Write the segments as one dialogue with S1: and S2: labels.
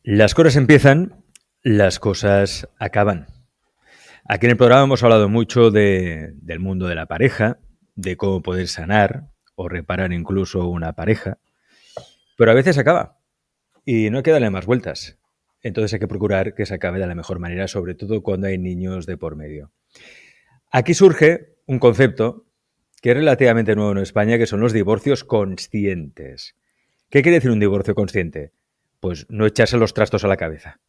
S1: Las cosas empiezan, las cosas acaban. Aquí en el programa hemos hablado mucho del mundo de la pareja, de cómo poder sanar o reparar incluso una pareja, pero a veces acaba y no hay que darle más vueltas. Entonces hay que procurar que se acabe de la mejor manera, sobre todo cuando hay niños de por medio. Aquí surge un concepto que es relativamente nuevo en España, que son los divorcios conscientes. ¿Qué quiere decir un divorcio consciente? Pues no echarse los trastos a la cabeza.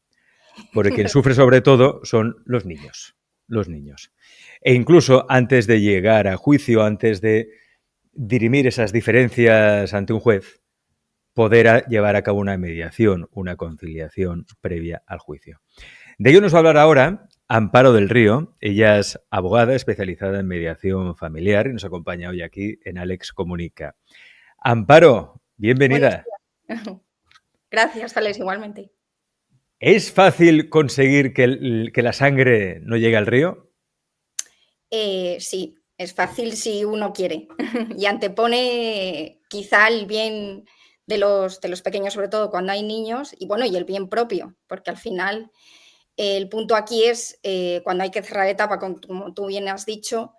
S1: Porque quien sufre sobre todo son los niños. Los niños. E incluso antes de llegar a juicio, antes de dirimir esas diferencias ante un juez, poder llevar a cabo una mediación, una conciliación previa al juicio. De ello nos va a hablar ahora Amparo del Río. Ella es abogada especializada en mediación familiar y nos acompaña hoy aquí en Alex Comunica. Amparo,
S2: Buenos
S1: bienvenida.
S2: días. Gracias, Alex, igualmente.
S1: ¿Es fácil conseguir que la sangre no llegue al río?
S2: Sí, es fácil si uno quiere y antepone quizá el bien de los pequeños, sobre todo cuando hay niños, y bueno, y el bien propio, porque al final el punto aquí es cuando hay que cerrar etapa, como tú bien has dicho,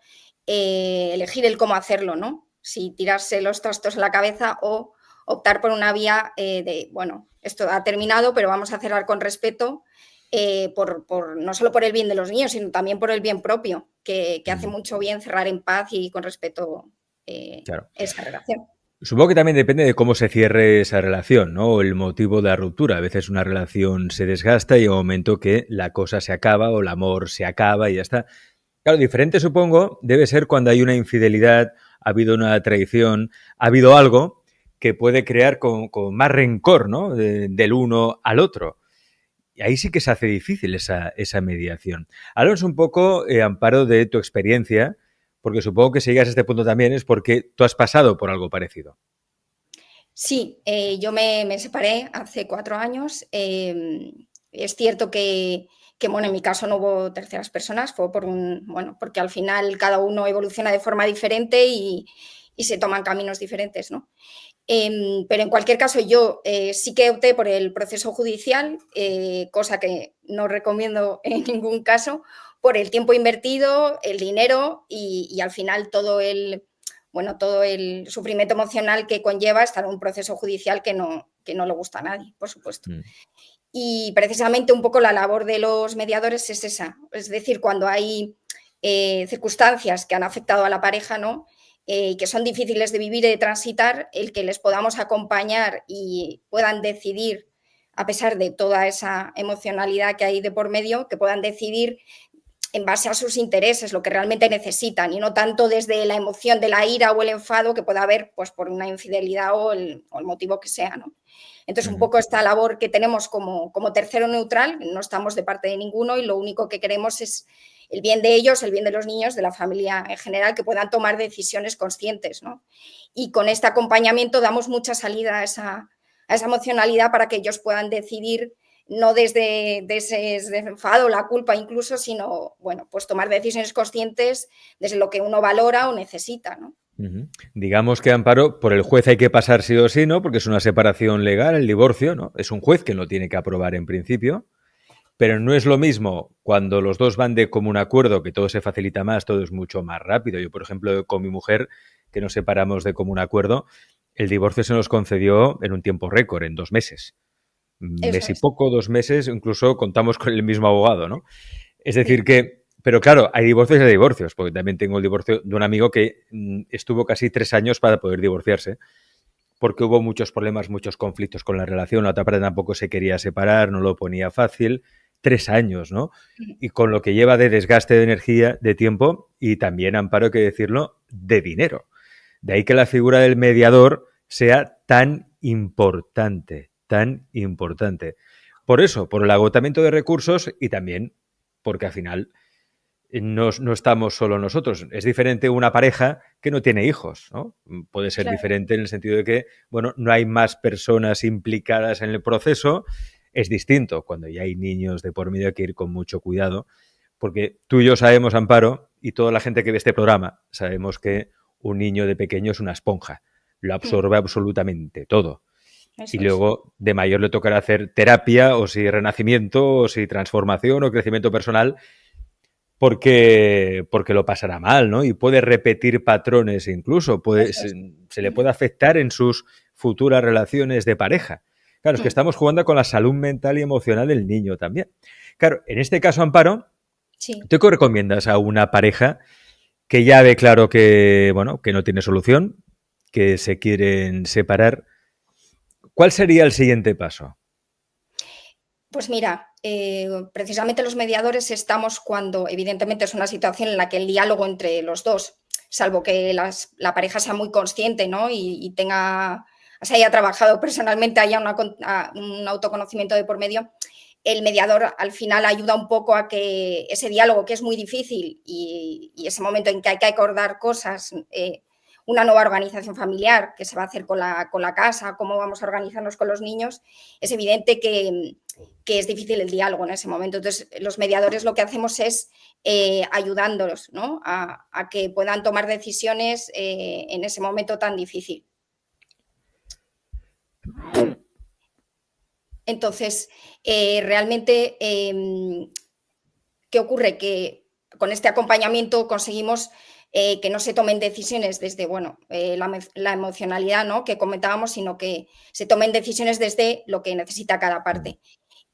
S2: elegir el cómo hacerlo, ¿no? Si tirarse los trastos a la cabeza o optar por una vía de, bueno, esto ha terminado, pero vamos a cerrar con respeto, no solo por el bien de los niños, sino también por el bien propio, que hace mucho bien cerrar en paz y con respeto
S1: Claro.
S2: esa relación.
S1: Supongo que también depende de cómo se cierre esa relación, ¿no? O el motivo de la ruptura. A veces una relación se desgasta y hay un momento que la cosa se acaba o el amor se acaba y ya está. Claro, diferente supongo debe ser cuando hay una infidelidad, ha habido una traición, ha habido algo que puede crear con más rencor, ¿no? Del uno al otro. Y ahí sí que se hace difícil esa mediación. Háblanos un poco, Amparo, de tu experiencia, porque supongo que si llegas a este punto también es porque tú has pasado por algo parecido.
S2: Sí, yo me separé hace 4 años. Es cierto que, bueno, en mi caso no hubo terceras personas, fue bueno, porque al final cada uno evoluciona de forma diferente y se toman caminos diferentes, ¿no? Pero en cualquier caso, yo sí que opté por el proceso judicial, cosa que no recomiendo en ningún caso, por el tiempo invertido, el dinero y al final bueno, todo el sufrimiento emocional que conlleva estar en un proceso judicial que no le gusta a nadie, por supuesto.
S1: Mm.
S2: Y precisamente un poco la labor de los mediadores es esa, es decir, cuando hay circunstancias que han afectado a la pareja, ¿no? Y que son difíciles de vivir y de transitar, el que les podamos acompañar y puedan decidir, a pesar de toda esa emocionalidad que hay de por medio, que puedan decidir en base a sus intereses, lo que realmente necesitan, y no tanto desde la emoción de la ira o el enfado que pueda haber pues, por una infidelidad o el motivo que sea, ¿no? Entonces, un
S1: Ujú.
S2: poco esta labor que tenemos como tercero neutral, no estamos de parte de ninguno y lo único que queremos es el bien de ellos, el bien de los niños, de la familia en general, que puedan tomar decisiones conscientes, ¿no? Y con este acompañamiento damos mucha salida a esa emocionalidad para que ellos puedan decidir no desde ese enfado, la culpa incluso, sino, bueno, pues tomar decisiones conscientes desde lo que uno valora o necesita, ¿no?
S1: Ujú. Digamos que, Amparo, por el juez hay que pasar sí o sí, ¿no? Porque es una separación legal, el divorcio, ¿no? Es un juez que lo tiene que aprobar en principio, pero no es lo mismo cuando los dos van de común acuerdo, que todo se facilita más, todo es mucho más rápido. Yo, por ejemplo, con mi mujer, que nos separamos de común acuerdo, el divorcio se nos concedió en un tiempo récord, en 2 meses.
S2: Eso
S1: Mes y
S2: es,
S1: poco, 2 meses, incluso contamos con el mismo abogado, ¿no? Es decir
S2: sí.
S1: que, pero claro, hay divorcios y hay divorcios, porque también tengo el divorcio de un amigo que estuvo casi 3 años para poder divorciarse, porque hubo muchos problemas, muchos conflictos con la relación, la otra parte tampoco se quería separar, no lo ponía fácil, 3 años, ¿no? Y con lo que lleva de desgaste de energía, de tiempo y también, Amparo, hay que decirlo, de dinero. De ahí que la figura del mediador sea tan importante, tan importante. Por eso, por el agotamiento de recursos y también porque al final no estamos solo nosotros. Es diferente una pareja que no tiene hijos, ¿no? Puede ser
S2: Claro.
S1: diferente en el sentido de que, bueno, no hay más personas implicadas en el proceso. Es distinto. Cuando ya hay niños de por medio hay que ir con mucho cuidado, porque tú y yo sabemos, Amparo, y toda la gente que ve este programa, sabemos que un niño de pequeño es una esponja. Lo absorbe absolutamente todo. Y
S2: eso es.
S1: luego de mayor le tocará hacer terapia, o si renacimiento, o si transformación o crecimiento personal, porque lo pasará mal, ¿no? Y puede repetir patrones incluso,
S2: Eso es.
S1: se le puede afectar en sus futuras relaciones de pareja. Claro, es que estamos jugando con la salud mental y emocional del niño también. Claro, en este caso, Amparo,
S2: Sí.
S1: ¿tú qué recomiendas a una pareja que ya ve claro que, bueno, que no tiene solución, que se quieren separar? ¿Cuál sería el siguiente paso?
S2: Pues mira, precisamente los mediadores estamos cuando evidentemente es una situación en la que el diálogo entre los dos, salvo que la pareja sea muy consciente, ¿no? Y tenga, se haya trabajado personalmente, haya un autoconocimiento de por medio, el mediador al final ayuda un poco a que ese diálogo, que es muy difícil, y ese momento en que hay que acordar cosas, una nueva organización familiar que se va a hacer con la casa, cómo vamos a organizarnos con los niños, es evidente que es difícil el diálogo en ese momento. Entonces, los mediadores lo que hacemos es ayudándolos, ¿no? A que puedan tomar decisiones en ese momento tan difícil. Entonces, realmente, ¿qué ocurre? Que con este acompañamiento conseguimos que no se tomen decisiones desde, bueno, la emocionalidad, ¿no? Que comentábamos, sino que se tomen decisiones desde lo que necesita cada parte.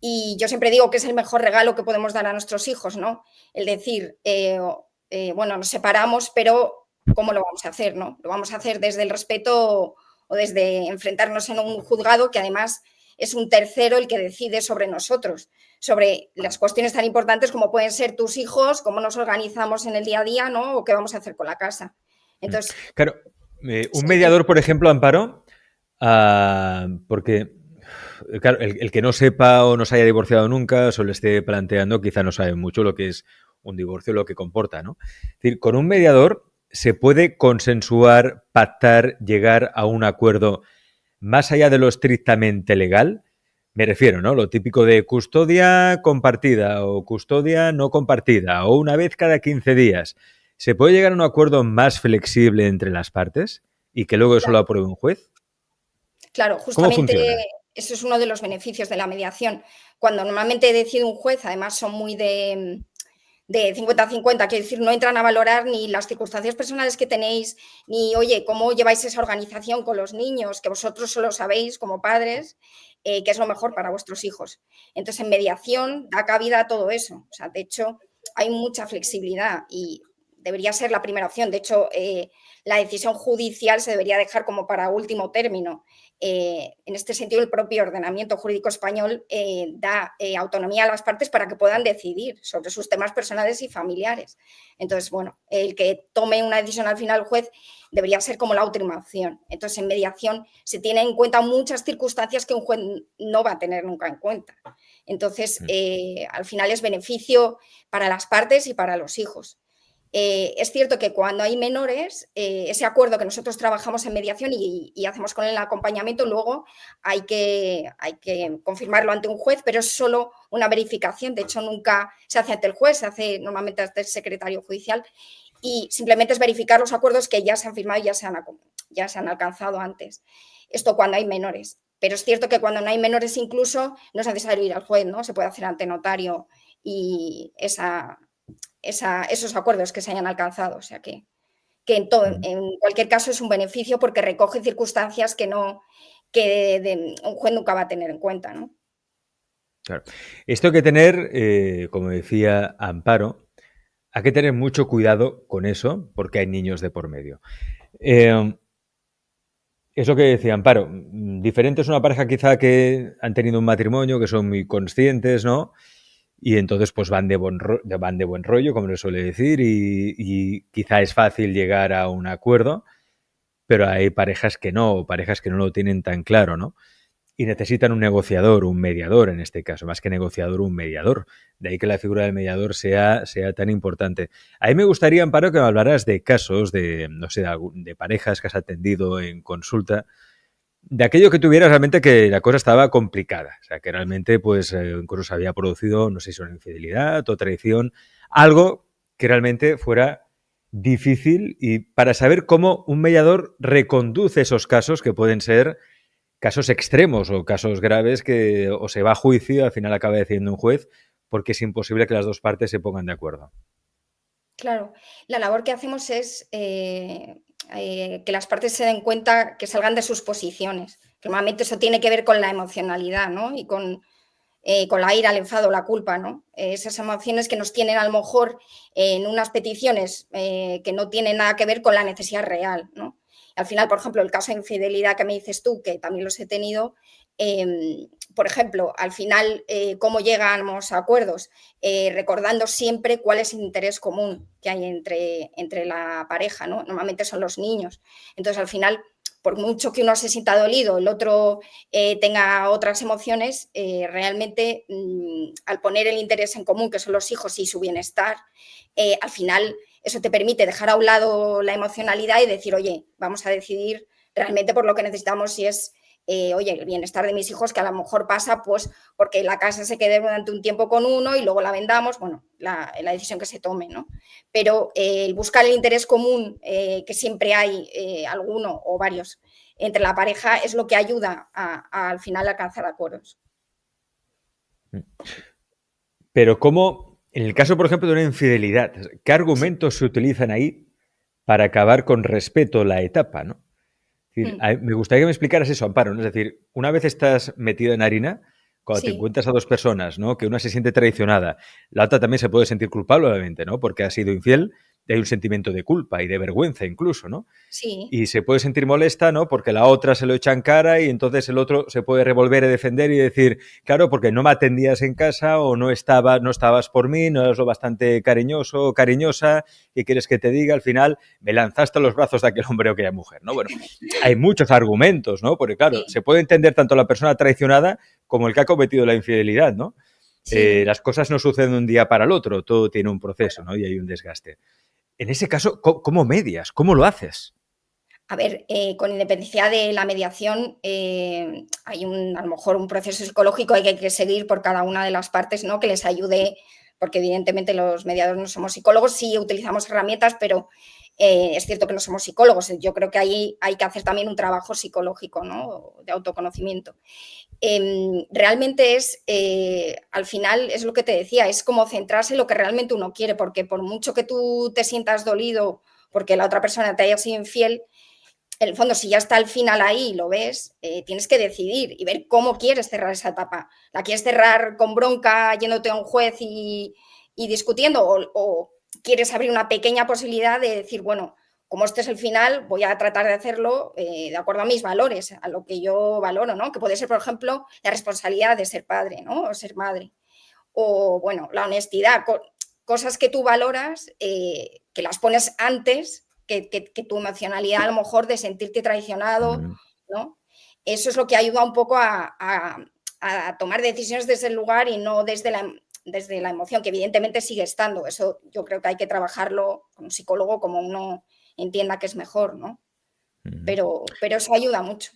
S2: Y yo siempre digo que es el mejor regalo que podemos dar a nuestros hijos, ¿no? El decir, bueno, nos separamos, pero ¿cómo lo vamos a hacer, no? Lo vamos a hacer desde el respeto o desde enfrentarnos en un juzgado que además es un tercero el que decide sobre nosotros, sobre las cuestiones tan importantes como pueden ser tus hijos, cómo nos organizamos en el día a día, ¿no? O qué vamos a hacer con la casa. Entonces,
S1: Claro, un
S2: sí, dime.
S1: mediador, por ejemplo, Amparo, porque claro, el que no sepa o no se haya divorciado nunca, o le esté planteando, quizá no sabe mucho lo que es un divorcio, lo que comporta, ¿no? Es decir, con un mediador se puede consensuar, pactar, llegar a un acuerdo más allá de lo estrictamente legal. Me refiero, ¿no? Lo típico de custodia compartida o custodia no compartida o una vez cada 15 días. ¿Se puede llegar a un acuerdo más flexible entre las partes y que luego eso lo apruebe un juez?
S2: Claro,
S1: ¿Cómo
S2: justamente
S1: funciona?
S2: eso es uno de los beneficios de la mediación. Cuando normalmente decide un juez, además son muy de 50-50, quiero decir, no entran a valorar ni las circunstancias personales que tenéis, ni, oye, cómo lleváis esa organización con los niños, que vosotros solo sabéis como padres qué es lo mejor para vuestros hijos. Entonces, en mediación da cabida a todo eso. O sea, de hecho, hay mucha flexibilidad y debería ser la primera opción. De hecho, la decisión judicial se debería dejar como para último término. En este sentido, el propio ordenamiento jurídico español da autonomía a las partes para que puedan decidir sobre sus temas personales y familiares. Entonces, bueno, el que tome una decisión al final el juez debería ser como la última opción. Entonces, en mediación se tienen en cuenta muchas circunstancias que un juez no va a tener nunca en cuenta. Entonces, al final es beneficio para las partes y para los hijos. Es cierto que cuando hay menores, ese acuerdo que nosotros trabajamos en mediación y hacemos con el acompañamiento, luego hay que confirmarlo ante un juez, pero es solo una verificación. De hecho, nunca se hace ante el juez, se hace normalmente ante el secretario judicial y simplemente es verificar los acuerdos que ya se han firmado y ya se han alcanzado antes. Esto cuando hay menores. Pero es cierto que cuando no hay menores incluso no es necesario ir al juez, ¿no? Se puede hacer ante notario y esos acuerdos que se hayan alcanzado. O sea que en cualquier caso es un beneficio porque recoge circunstancias que no que un juez nunca va a tener en cuenta, ¿no?
S1: Claro. Esto hay que tener, como decía Amparo, hay que tener mucho cuidado con eso porque hay niños de por medio. Eh, es lo que decía Amparo. Diferente es una pareja quizá que han tenido un matrimonio, que son muy conscientes, ¿no? Y entonces pues van de buen rollo, como le suele decir, y quizá es fácil llegar a un acuerdo, pero hay parejas que no lo tienen tan claro, ¿no? Y necesitan un negociador, un mediador en este caso, más que negociador, un mediador. De ahí que la figura del mediador sea tan importante. A mí me gustaría, Amparo, que me hablaras de casos de, no sé, de parejas que has atendido en consulta, de aquello que tuvieras realmente que la cosa estaba complicada. O sea, que realmente, pues, incluso se había producido, no sé si una infidelidad o traición, algo que realmente fuera difícil y para saber cómo un mediador reconduce esos casos que pueden ser casos extremos o casos graves que o se va a juicio y al final acaba decidiendo un juez porque es imposible que las dos partes se pongan de acuerdo.
S2: Claro, la labor que hacemos es que las partes se den cuenta, que salgan de sus posiciones. Normalmente eso tiene que ver con la emocionalidad, ¿no? Y con la ira, el enfado, la culpa, ¿no? Esas emociones que nos tienen a lo mejor en unas peticiones que no tienen nada que ver con la necesidad real, ¿no? Al final, por ejemplo, el caso de infidelidad que me dices tú, que también los he tenido, por ejemplo, al final, ¿cómo llegamos a acuerdos? Recordando siempre cuál es el interés común que hay entre la pareja, ¿no? Normalmente son los niños. Entonces, al final, por mucho que uno se sienta dolido, el otro tenga otras emociones, realmente al poner el interés en común, que son los hijos y su bienestar, al final eso te permite dejar a un lado la emocionalidad y decir, oye, vamos a decidir realmente por lo que necesitamos, si es, oye, el bienestar de mis hijos, que a lo mejor pasa pues porque la casa se quede durante un tiempo con uno y luego la vendamos, bueno, la decisión que se tome, ¿no? Pero el buscar el interés común, que siempre hay alguno o varios entre la pareja, es lo que ayuda al final a alcanzar acuerdos.
S1: Pero ¿cómo, en el caso, por ejemplo, de una infidelidad, qué
S2: Sí.
S1: argumentos se utilizan ahí para acabar con respeto la etapa, ¿no? Es decir,
S2: Mm.
S1: me gustaría que me explicaras eso, Amparo, ¿no? Es decir, una vez estás metido en harina, cuando te
S2: Sí,
S1: encuentras a dos personas, ¿no? Que una se siente traicionada, la otra también se puede sentir culpable, obviamente, ¿no? Porque ha sido infiel, y hay un sentimiento de culpa y de vergüenza incluso, ¿no?
S2: sí,
S1: Y se puede sentir molesta, ¿no? Porque la otra se lo echa en cara y entonces el otro se puede revolver y defender y decir, claro, porque no me atendías en casa o no estabas por mí, no eras lo bastante cariñoso o cariñosa, ¿qué quieres que te diga? Al final me lanzaste a los brazos de aquel hombre o aquella mujer, ¿no? Bueno, hay muchos argumentos, ¿no? Porque claro,
S2: sí,
S1: se puede entender tanto la persona traicionada como el que ha cometido la infidelidad, ¿no?
S2: sí.
S1: Las cosas no suceden de un día para el otro, todo tiene un proceso, ¿no? Y hay un desgaste. En ese caso, ¿cómo medias? ¿Cómo lo haces?
S2: A ver, con independencia de la mediación, hay a lo mejor un proceso psicológico que hay que seguir por cada una de las partes, ¿no? Que les ayude, porque evidentemente los mediadores no somos psicólogos, sí utilizamos herramientas, pero es cierto que no somos psicólogos. Yo creo que ahí hay que hacer también un trabajo psicológico, ¿no? De autoconocimiento. Realmente es, al final, es lo que te decía, es como centrarse en lo que realmente uno quiere, porque por mucho que tú te sientas dolido porque la otra persona te haya sido infiel, en el fondo, si ya está al final ahí y lo ves, tienes que decidir y ver cómo quieres cerrar esa etapa. ¿La quieres cerrar con bronca, yéndote a un juez y discutiendo? ¿O quieres abrir una pequeña posibilidad de decir, bueno, como este es el final, voy a tratar de hacerlo de acuerdo a mis valores, a lo que yo valoro, ¿no? Que puede ser, por ejemplo, la responsabilidad de ser padre, ¿no? O ser madre. O, bueno, la honestidad, cosas que tú valoras, que las pones antes que tu emocionalidad, a lo mejor, de sentirte traicionado,
S1: Mm.
S2: ¿no? Eso es lo que ayuda un poco a tomar decisiones desde el lugar y no desde la emoción, que evidentemente sigue estando. Eso yo creo que hay que trabajarlo con un psicólogo como uno entienda que es mejor, ¿no?
S1: Ujú.
S2: Pero eso ayuda mucho.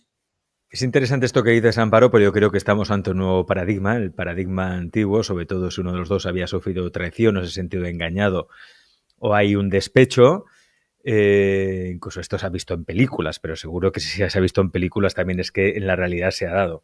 S1: Es interesante esto que dices, Amparo, pero yo creo que estamos ante un nuevo paradigma, el paradigma antiguo, sobre todo si uno de los dos había sufrido traición o se ha sentido engañado o hay un despecho. Incluso esto se ha visto en películas, pero seguro que si se ha visto en películas también es que en la realidad se ha dado.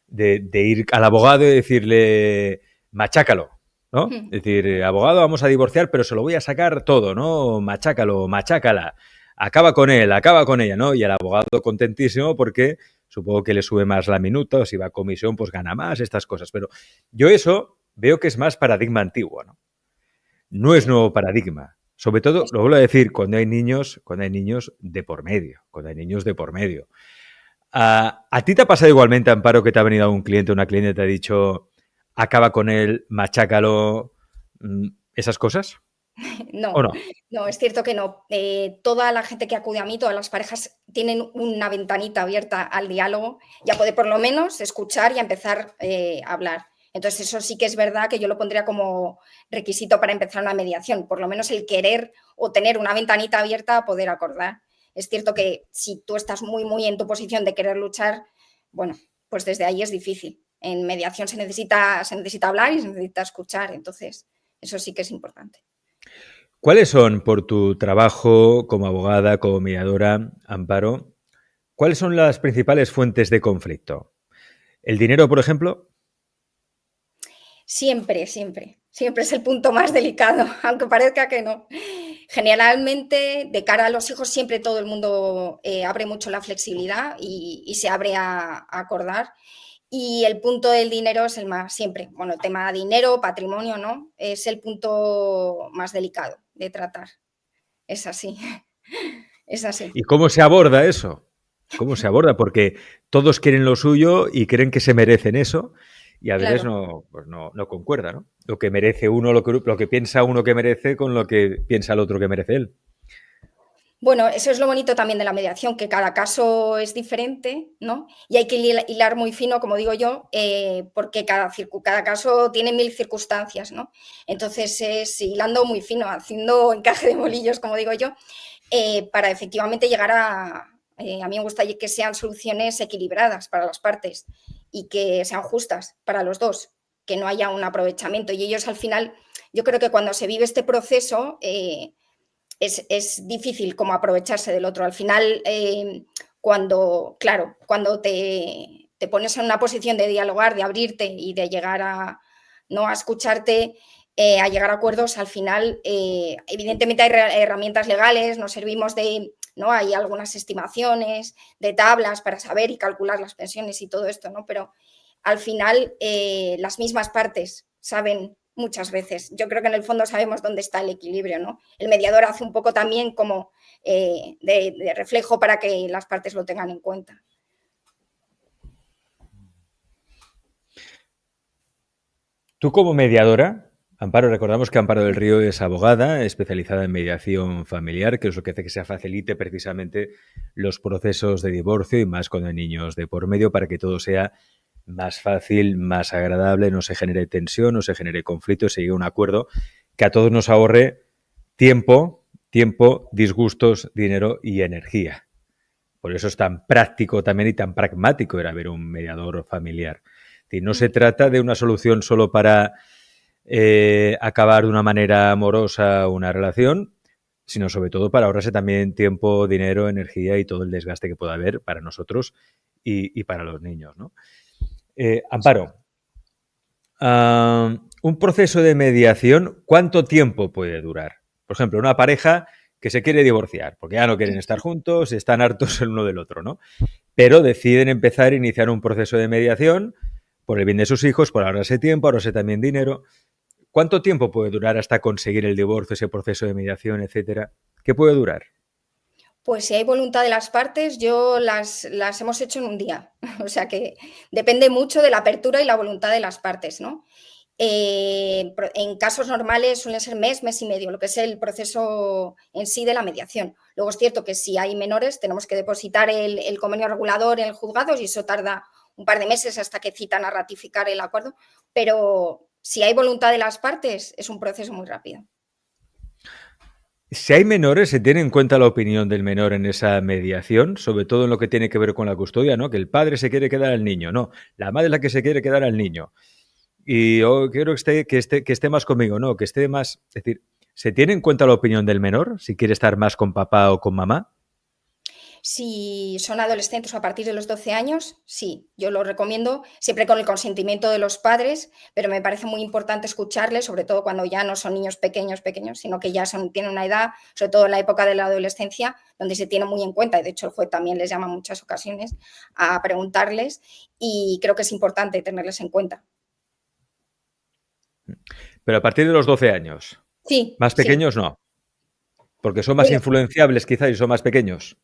S1: De ir al abogado y decirle, machácalo, ¿no? Es decir, abogado, vamos a divorciar, pero se lo voy a sacar todo, ¿no? Machácalo, machácala, acaba con él, acaba con ella, ¿no? Y el abogado contentísimo porque supongo que le sube más la minuta o si va a comisión, pues gana más, estas cosas. Pero yo eso veo que es más paradigma antiguo, ¿no? No es
S2: Sí,
S1: nuevo paradigma. Sobre todo, lo vuelvo a decir, cuando hay niños de por medio, cuando hay niños de por medio. ¿A ti te ha pasado igualmente, Amparo, que te ha venido a un cliente, una cliente y te ha dicho, acaba con él, machácalo, esas cosas? ¿O
S2: no,
S1: no?
S2: no, es cierto que no. Toda la gente que acude a mí, todas las parejas tienen una ventanita abierta al diálogo y a poder por lo menos escuchar y a empezar a hablar. Entonces, eso sí que es verdad que yo lo pondría como requisito para empezar una mediación, por lo menos el querer o tener una ventanita abierta a poder acordar. Es cierto que si tú estás muy, muy en tu posición de querer luchar, bueno, pues desde ahí es difícil. En mediación se necesita hablar y se necesita escuchar, entonces eso sí que es importante.
S1: ¿Cuáles son, por tu trabajo como abogada, como mediadora, Amparo, ¿Cuáles son las principales fuentes de conflicto? ¿El dinero, por ejemplo?
S2: Siempre, siempre. Siempre es el punto más delicado, aunque parezca que no. Generalmente, de cara a los hijos, siempre todo el mundo abre mucho la flexibilidad y se abre a acordar. Y el punto del dinero es el más, siempre. Bueno, el tema dinero, patrimonio, ¿no? Es el punto más delicado de tratar. Es así. Es así.
S1: ¿Y cómo se aborda eso? ¿Cómo se aborda? Porque todos quieren lo suyo y creen que se merecen eso y a veces
S2: Claro.
S1: no, pues no concuerda, ¿no? Lo que merece uno, lo que piensa uno que merece con lo que piensa el otro que merece él.
S2: Bueno, eso es lo bonito también de la mediación, que cada caso es diferente, ¿no? Y hay que hilar muy fino, como digo yo, porque cada caso tiene mil circunstancias, ¿no? Entonces es hilando muy fino, haciendo encaje de bolillos, como digo yo, para efectivamente llegar a mí me gusta que sean soluciones equilibradas para las partes y que sean justas para los dos, que no haya un aprovechamiento. Y ellos al final, yo creo que cuando se vive este proceso, es difícil como aprovecharse del otro. Al final, cuando, claro, cuando te pones en una posición de dialogar, de abrirte y de llegar a, ¿no? a escucharte, a llegar a acuerdos, al final, evidentemente hay herramientas legales, nos servimos de, ¿no? Hay algunas estimaciones de tablas para saber y calcular las pensiones y todo esto, ¿no? Pero al final las mismas partes saben muchas veces. Yo creo que en el fondo sabemos dónde está el equilibrio, ¿no? El mediador hace un poco también como de reflejo para que las partes lo tengan en cuenta.
S1: Tú como mediadora, Amparo, recordamos que Amparo del Río es abogada especializada en mediación familiar, que es lo que hace que se facilite precisamente los procesos de divorcio y más cuando hay niños de por medio para que todo sea más fácil, más agradable, no se genere tensión, no se genere conflicto, se llegue a un acuerdo que a todos nos ahorre tiempo, disgustos, dinero y energía. Por eso es tan práctico también y tan pragmático era haber un mediador familiar. No se trata de una solución solo para acabar de una manera amorosa una relación, sino sobre todo para ahorrarse también tiempo, dinero, energía y todo el desgaste que pueda haber para nosotros y para los niños, ¿no? Amparo, un proceso de mediación, ¿cuánto tiempo puede durar? Por ejemplo, una pareja que se quiere divorciar, porque ya no quieren estar juntos, están hartos el uno del otro, ¿no? Pero deciden empezar a iniciar un proceso de mediación por el bien de sus hijos, por ahorrarse tiempo, ahorrarse también dinero. ¿Cuánto tiempo puede durar hasta conseguir el divorcio, ese proceso de mediación, etcétera? ¿Qué puede durar?
S2: Pues si hay voluntad de las partes, yo las hemos hecho en un día. O sea que depende mucho de la apertura y la voluntad de las partes, ¿no? En casos normales suelen ser mes y medio, lo que es el proceso en sí de la mediación. Luego es cierto que si hay menores tenemos que depositar el convenio regulador en el juzgado y eso tarda un par de meses hasta que citan a ratificar el acuerdo, pero si hay voluntad de las partes es un proceso muy rápido.
S1: Si hay menores, se tiene en cuenta la opinión del menor en esa mediación, sobre todo en lo que tiene que ver con la custodia, ¿no? Que el padre se quiere quedar al niño, no, la madre es la que se quiere quedar al niño. Y yo quiero que esté más conmigo, no, que esté más. Es decir, ¿se tiene en cuenta la opinión del menor si quiere estar más con papá o con mamá?
S2: Si son adolescentes o a partir de los 12 años, sí, yo lo recomiendo siempre con el consentimiento de los padres, pero me parece muy importante escucharles, sobre todo cuando ya no son niños pequeños, pequeños, sino que ya tienen una edad, sobre todo en la época de la adolescencia, donde se tiene muy en cuenta, y de hecho el juez también les llama en muchas ocasiones a preguntarles, y creo que es importante tenerles en cuenta.
S1: Pero a partir de los 12 años.
S2: Sí,
S1: Más
S2: sí.
S1: pequeños no. Porque son más
S2: Bueno,
S1: influenciables quizás y son más pequeños.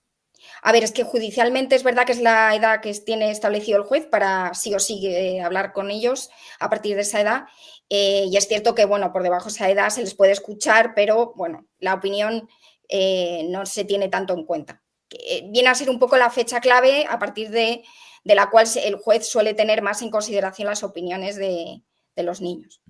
S2: a ver, es que judicialmente es verdad que es la edad que tiene establecido el juez para sí o sí hablar con ellos a partir de esa edad. Y es cierto que, bueno, por debajo de esa edad se les puede escuchar, pero bueno, la opinión no se tiene tanto en cuenta. Viene a ser un poco la fecha clave a partir de la cual el juez suele tener más en consideración las opiniones de los niños.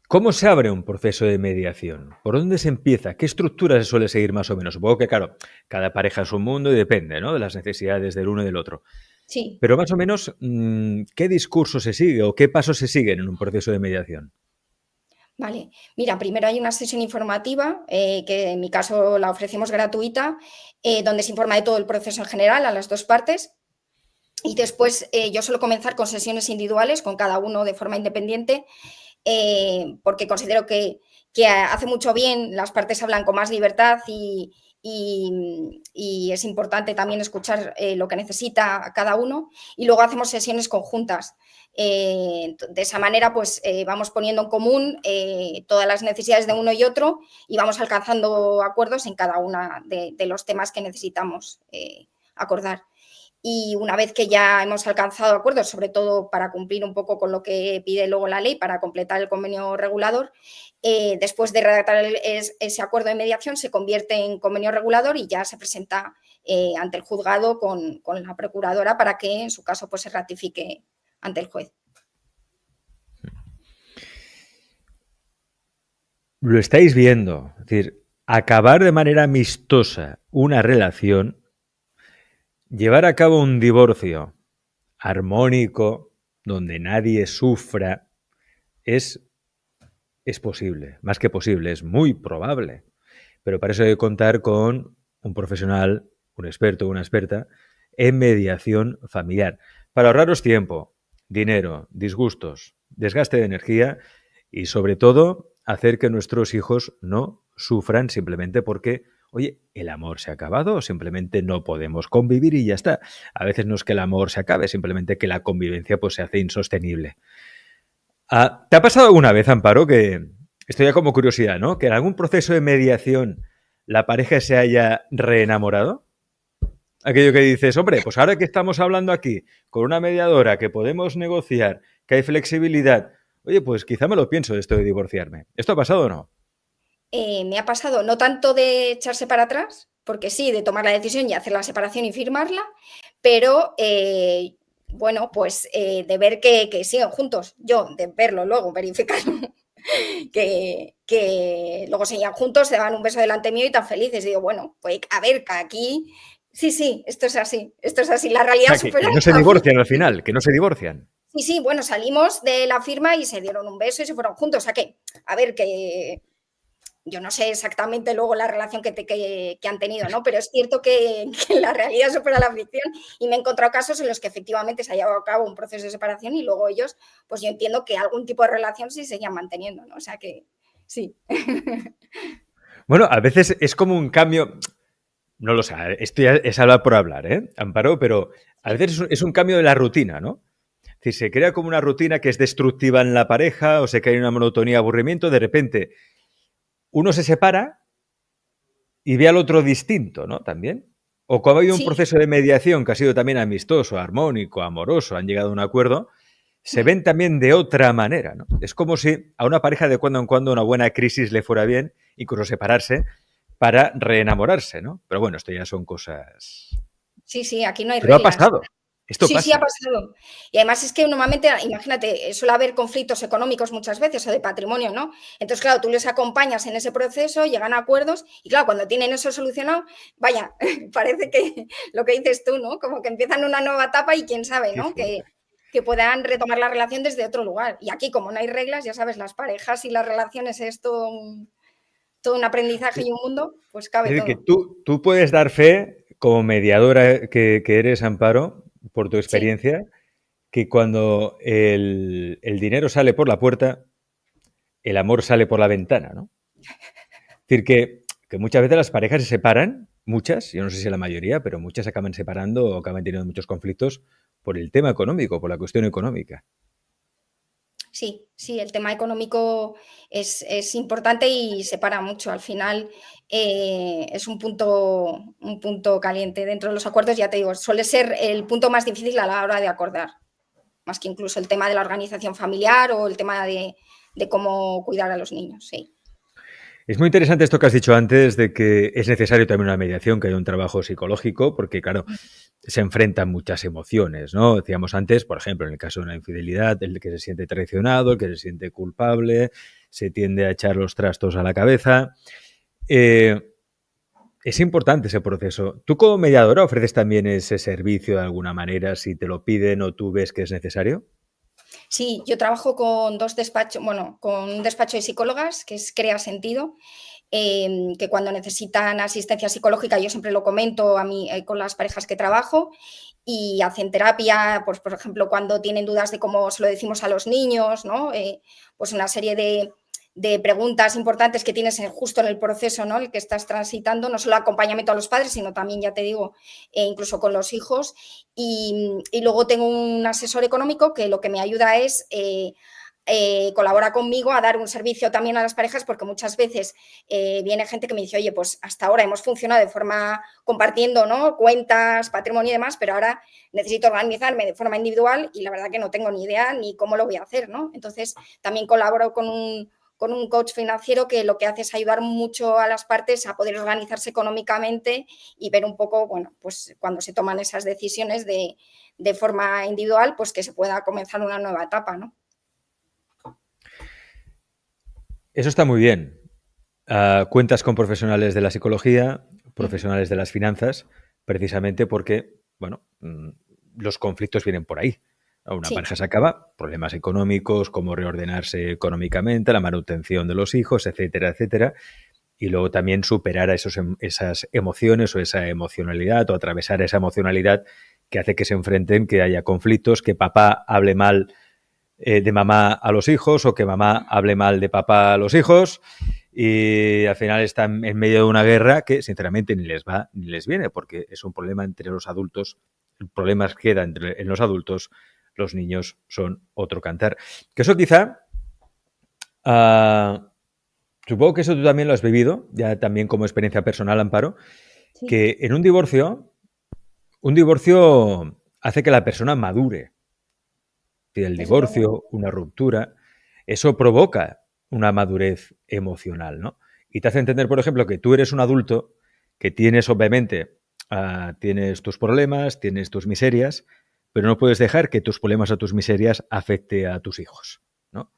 S1: ¿Cómo se abre un proceso de mediación? ¿Por dónde se empieza? ¿Qué estructura se suele seguir más o menos? Supongo que, claro, cada pareja es un mundo y depende, ¿no? De las necesidades del uno y del otro.
S2: Sí.
S1: Pero más o menos, ¿qué discurso se sigue o qué pasos se siguen en un proceso de mediación?
S2: Vale, mira, primero hay una sesión informativa, que en mi caso la ofrecemos gratuita, donde se informa de todo el proceso en general a las 2 partes. Y después, yo suelo comenzar con sesiones individuales con cada uno de forma independiente, porque considero que hace mucho bien, las partes hablan con más libertad y es importante también escuchar lo que necesita cada uno. Y luego hacemos sesiones conjuntas. De esa manera, pues vamos poniendo en común todas las necesidades de uno y otro y vamos alcanzando acuerdos en cada uno de los temas que necesitamos acordar. Y una vez que ya hemos alcanzado acuerdos, sobre todo para cumplir un poco con lo que pide luego la ley, para completar el convenio regulador, después de redactar ese acuerdo de mediación, se convierte en convenio regulador y ya se presenta ante el juzgado con la procuradora para que, en su caso, pues se ratifique ante el juez.
S1: Lo estáis viendo, es decir, acabar de manera amistosa una relación, llevar a cabo un divorcio armónico, donde nadie sufra, es posible, más que posible, es muy probable. Pero para eso hay que contar con un profesional, un experto o una experta en mediación familiar, para ahorraros tiempo, dinero, disgustos, desgaste de energía y sobre todo hacer que nuestros hijos no sufran simplemente porque, oye, el amor se ha acabado o simplemente no podemos convivir y ya está. A veces no es que el amor se acabe, simplemente que la convivencia pues se hace insostenible. ¿Te ha pasado alguna vez, Amparo, que, esto ya como curiosidad, ¿no? Que en algún proceso de mediación la pareja se haya reenamorado? Aquello que dices, hombre, pues ahora que estamos hablando aquí con una mediadora, que podemos negociar, que hay flexibilidad, oye, pues quizá me lo pienso de esto de divorciarme. ¿Esto ha pasado o no?
S2: Me ha pasado no tanto de echarse para atrás, porque sí, de tomar la decisión y hacer la separación y firmarla, pero bueno, pues de ver que siguen juntos. Yo, de verlo luego, verificarlo, que luego seguían juntos, se daban un beso delante mío y tan felices. Y digo, bueno, pues a ver, que aquí, sí, sí, esto es así, la
S1: O
S2: realidad
S1: sea,
S2: supera
S1: que no se
S2: la
S1: divorcian al
S2: ficción.
S1: final, que no se divorcian.
S2: Sí, sí, bueno, salimos de la firma y se dieron un beso y se fueron juntos. O sea que, a ver, que yo no sé exactamente luego la relación que han tenido, ¿no? Pero es cierto que la realidad supera la ficción y me he encontrado casos en los que efectivamente se ha llevado a cabo un proceso de separación y luego ellos, pues yo entiendo que algún tipo de relación sí seguían manteniendo, ¿no? O sea que sí.
S1: Bueno, a veces es como un cambio, no lo sé, esto ya es hablar por hablar, ¿eh, Amparo? Pero a
S2: Sí,
S1: veces es un cambio de la rutina, ¿no? Es decir, se crea como una rutina que es destructiva en la pareja o se crea una monotonía, aburrimiento, de repente uno se separa y ve al otro distinto, ¿no? También. O cuando ha habido un
S2: sí.
S1: proceso de mediación que ha sido también amistoso, armónico, amoroso, han llegado a un acuerdo, se
S2: Mm.
S1: ven también de otra manera, ¿no? Es como si a una pareja de cuando en cuando una buena crisis le fuera bien, incluso separarse, para reenamorarse, ¿no? Pero bueno, esto ya son cosas.
S2: Sí, sí, aquí no hay
S1: Pero ha
S2: reglas.
S1: pasado. Esto
S2: Sí, sí, ha
S1: pasa.
S2: pasado. Y además es que normalmente, imagínate, suele haber conflictos económicos muchas veces o de patrimonio, ¿no? Entonces, claro, tú les acompañas en ese proceso, llegan a acuerdos y claro, cuando tienen eso solucionado, vaya, parece que lo que dices tú, ¿no? Como que empiezan una nueva etapa y quién sabe,
S1: Qué
S2: ¿no?
S1: fuerte.
S2: Que puedan retomar la relación desde otro lugar. Y aquí, como no hay reglas, ya sabes, las parejas y las relaciones es todo un aprendizaje y un mundo, pues
S1: Es
S2: cabe
S1: decir, que
S2: todo.
S1: tú puedes dar fe, como mediadora que eres, Amparo, por tu
S2: Sí,
S1: experiencia, que cuando el dinero sale por la puerta, el amor sale por la ventana, ¿no? Es decir, que muchas veces las parejas se separan, muchas, yo no sé si la mayoría, pero muchas acaban separando o acaban teniendo muchos conflictos por el tema económico, por la cuestión económica.
S2: sí, sí, el tema económico es importante y separa mucho. Al final, es un punto caliente dentro de los acuerdos, ya te digo, suele ser el punto más difícil a la hora de acordar, más que incluso el tema de la organización familiar o el tema de cómo cuidar a los niños, sí.
S1: Es muy interesante esto que has dicho antes de que es necesario también una mediación, que haya un trabajo psicológico, porque claro, se enfrentan muchas emociones, ¿no? Decíamos antes, por ejemplo, en el caso de una infidelidad, el que se siente traicionado, el que se siente culpable, se tiende a echar los trastos a la cabeza. Eh, es importante ese proceso. ¿Tú como mediadora ofreces también ese servicio de alguna manera si te lo piden o tú ves que es necesario?
S2: Sí, yo trabajo con dos despachos, bueno, con un despacho de psicólogas, que es Crea Sentido, que cuando necesitan asistencia psicológica, yo siempre lo comento a mí, con las parejas que trabajo, y hacen terapia, pues por ejemplo, cuando tienen dudas de cómo se lo decimos a los niños, ¿no? Pues una serie de preguntas importantes que tienes justo en el proceso, ¿no? El que estás transitando, no solo acompañamiento a los padres, sino también, ya te digo, incluso con los hijos. Y luego tengo un asesor económico que lo que me ayuda es colabora conmigo a dar un servicio también a las parejas, porque muchas veces viene gente que me dice, oye, pues hasta ahora hemos funcionado de forma compartiendo, ¿no? Cuentas, patrimonio y demás, pero ahora necesito organizarme de forma individual y la verdad que no tengo ni idea ni cómo lo voy a hacer, ¿no? Entonces también colaboro con un coach financiero que lo que hace es ayudar mucho a las partes a poder organizarse económicamente y ver un poco, bueno, pues cuando se toman esas decisiones de forma individual, pues que se pueda comenzar una nueva etapa, ¿no?
S1: Eso está muy bien. Cuentas con profesionales de la psicología, profesionales de las finanzas, precisamente porque, bueno, los conflictos vienen por ahí. Una
S2: Sí,
S1: pareja se acaba, problemas económicos, cómo reordenarse económicamente, la manutención de los hijos, etcétera, etcétera. Y luego también superar a esas emociones o esa emocionalidad o atravesar esa emocionalidad que hace que se enfrenten, que haya conflictos, que papá hable mal de mamá a los hijos o que mamá hable mal de papá a los hijos y al final están en medio de una guerra que sinceramente ni les va ni les viene porque es un problema entre los adultos, el problema queda en los adultos, los niños son otro cantar. Que eso quizá, supongo que eso tú también lo has vivido, ya también como experiencia personal, Amparo,
S2: sí,
S1: que en un divorcio hace que la persona madure. El
S2: desde luego.
S1: divorcio, una ruptura, eso provoca una madurez emocional, ¿no? Y te hace entender, por ejemplo, que tú eres un adulto, que tienes, obviamente, tienes tus problemas, tienes tus miserias, pero no puedes dejar que tus problemas o tus miserias afecte a tus hijos, ¿no?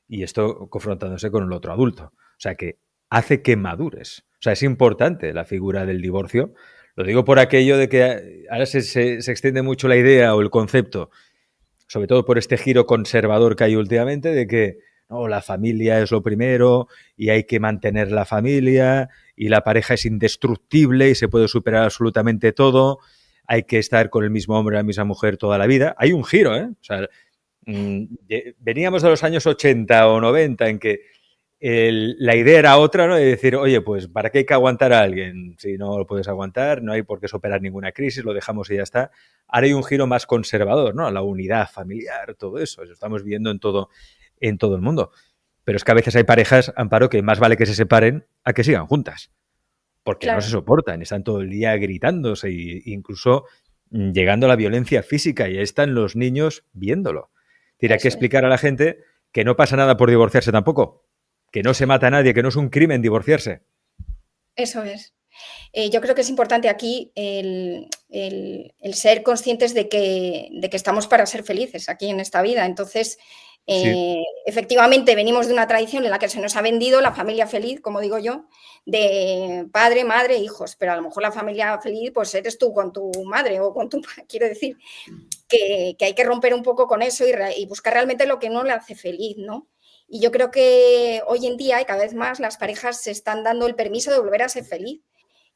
S1: Y esto confrontándose con el otro adulto. O sea, que hace que madures. O sea, es importante la figura del divorcio. Lo digo por aquello de que ahora se extiende mucho la idea o el concepto sobre todo por este giro conservador que hay últimamente, de que no, la familia es lo primero y hay que mantener la familia y la pareja es indestructible y se puede superar absolutamente todo, hay que estar con el mismo hombre o la misma mujer toda la vida. Hay un giro, ¿eh? O sea, veníamos de los años 80 o 90 en que la idea era otra, ¿no? De decir, oye, pues ¿para qué hay que aguantar a alguien? Si no lo puedes aguantar, no hay por qué superar ninguna crisis, lo dejamos y ya está. Ahora hay un giro más conservador, ¿no? La unidad familiar, todo eso. Eso estamos viendo en todo el mundo. Pero es que a veces hay parejas, Amparo, que más vale que se separen a que sigan juntas. Porque no se
S2: Claro,
S1: soportan, están todo el día gritándose e incluso llegando a la violencia física y ahí están los niños viéndolo. Tiene que
S2: eso es.
S1: explicar a la gente que no pasa nada por divorciarse tampoco, que no se mata a nadie, que no es un crimen divorciarse.
S2: Eso es. Yo creo que es importante aquí el ser conscientes de que estamos para ser felices aquí en esta vida. Entonces,
S1: Sí,
S2: efectivamente, venimos de una tradición en la que se nos ha vendido la familia feliz, como digo yo, de padre, madre, hijos, pero a lo mejor la familia feliz, pues eres tú con tu madre o con tu... Quiero decir, que hay que romper un poco con eso y buscar realmente lo que no le hace feliz, ¿no? Y yo creo que hoy en día y cada vez más las parejas se están dando el permiso de volver a ser feliz.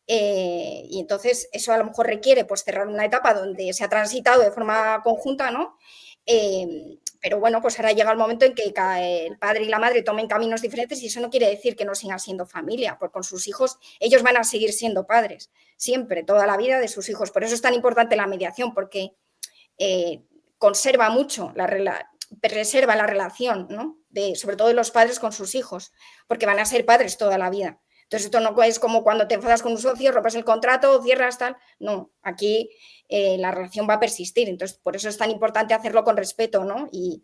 S2: Y entonces eso a lo mejor requiere pues cerrar una etapa donde se ha transitado de forma conjunta, ¿no? Pero bueno, pues ahora llega el momento en que el padre y la madre tomen caminos diferentes y eso no quiere decir que no sigan siendo familia, porque con sus hijos ellos van a seguir siendo padres, siempre, toda la vida de sus hijos. Por eso es tan importante la mediación, porque eh, conserva mucho preserva la relación, ¿no? Sobre todo de los padres con sus hijos, porque van a ser padres toda la vida. Entonces, esto no es como cuando te enfadas con un socio, rompes el contrato, cierras tal. No, aquí la relación va a persistir. Entonces, por eso es tan importante hacerlo con respeto, ¿no? Y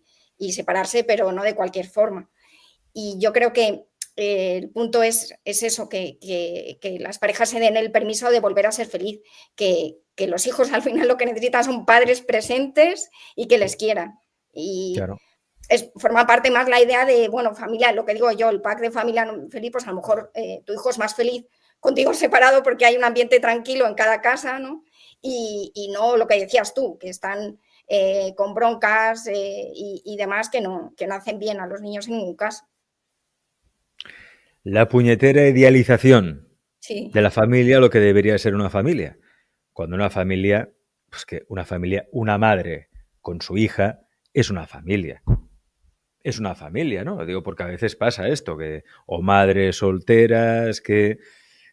S2: separarse, pero no de cualquier forma. Y yo creo que el punto es eso, que las parejas se den el permiso de volver a ser feliz, que los hijos al final lo que necesitan son padres presentes y que les quieran. Y
S1: claro.
S2: forma parte más la idea de, bueno, familia, lo que digo yo, el pack de familia feliz, pues a lo mejor tu hijo es más feliz contigo separado porque hay un ambiente tranquilo en cada casa, ¿no? Y no lo que decías tú, que están con broncas y demás que no hacen bien a los niños en ningún caso.
S1: La puñetera idealización
S2: Sí.
S1: de la familia, lo que debería ser una familia. Cuando una familia, pues que una familia, una madre con su hija es una familia. Es una familia, ¿no? Digo, porque a veces pasa esto, que o madres solteras que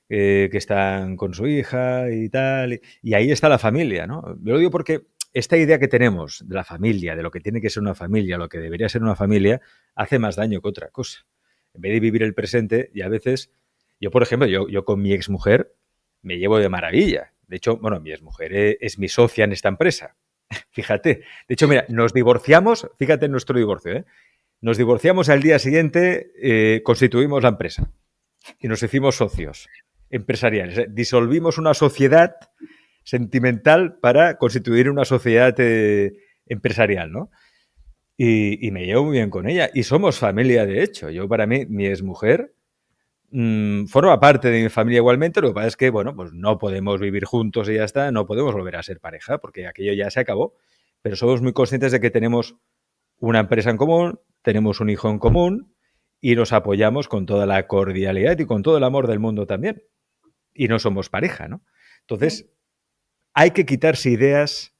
S1: están con su hija y tal, y ahí está la familia, ¿no? Yo lo digo porque esta idea que tenemos de la familia, de lo que tiene que ser una familia, lo que debería ser una familia, hace más daño que otra cosa. En vez de vivir el presente, y a veces, yo por ejemplo, yo con mi exmujer me llevo de maravilla. De hecho, bueno, mi exmujer es mi socia en esta empresa. Fíjate. De hecho, mira, nos divorciamos, fíjate en nuestro divorcio, ¿eh? Nos divorciamos al día siguiente, constituimos la empresa y nos hicimos socios empresariales. Disolvimos una sociedad sentimental para constituir una sociedad empresarial, ¿no? Y me llevo muy bien con ella. Y somos familia, de hecho. Yo, para mí, mi exmujer forma parte de mi familia igualmente. Lo que pasa es que, bueno, pues no podemos vivir juntos y ya está. No podemos volver a ser pareja porque aquello ya se acabó. Pero somos muy conscientes de que tenemos una empresa en común, tenemos un hijo en común y nos apoyamos con toda la cordialidad y con todo el amor del mundo también. Y no somos pareja, ¿no? Entonces, hay que quitarse ideas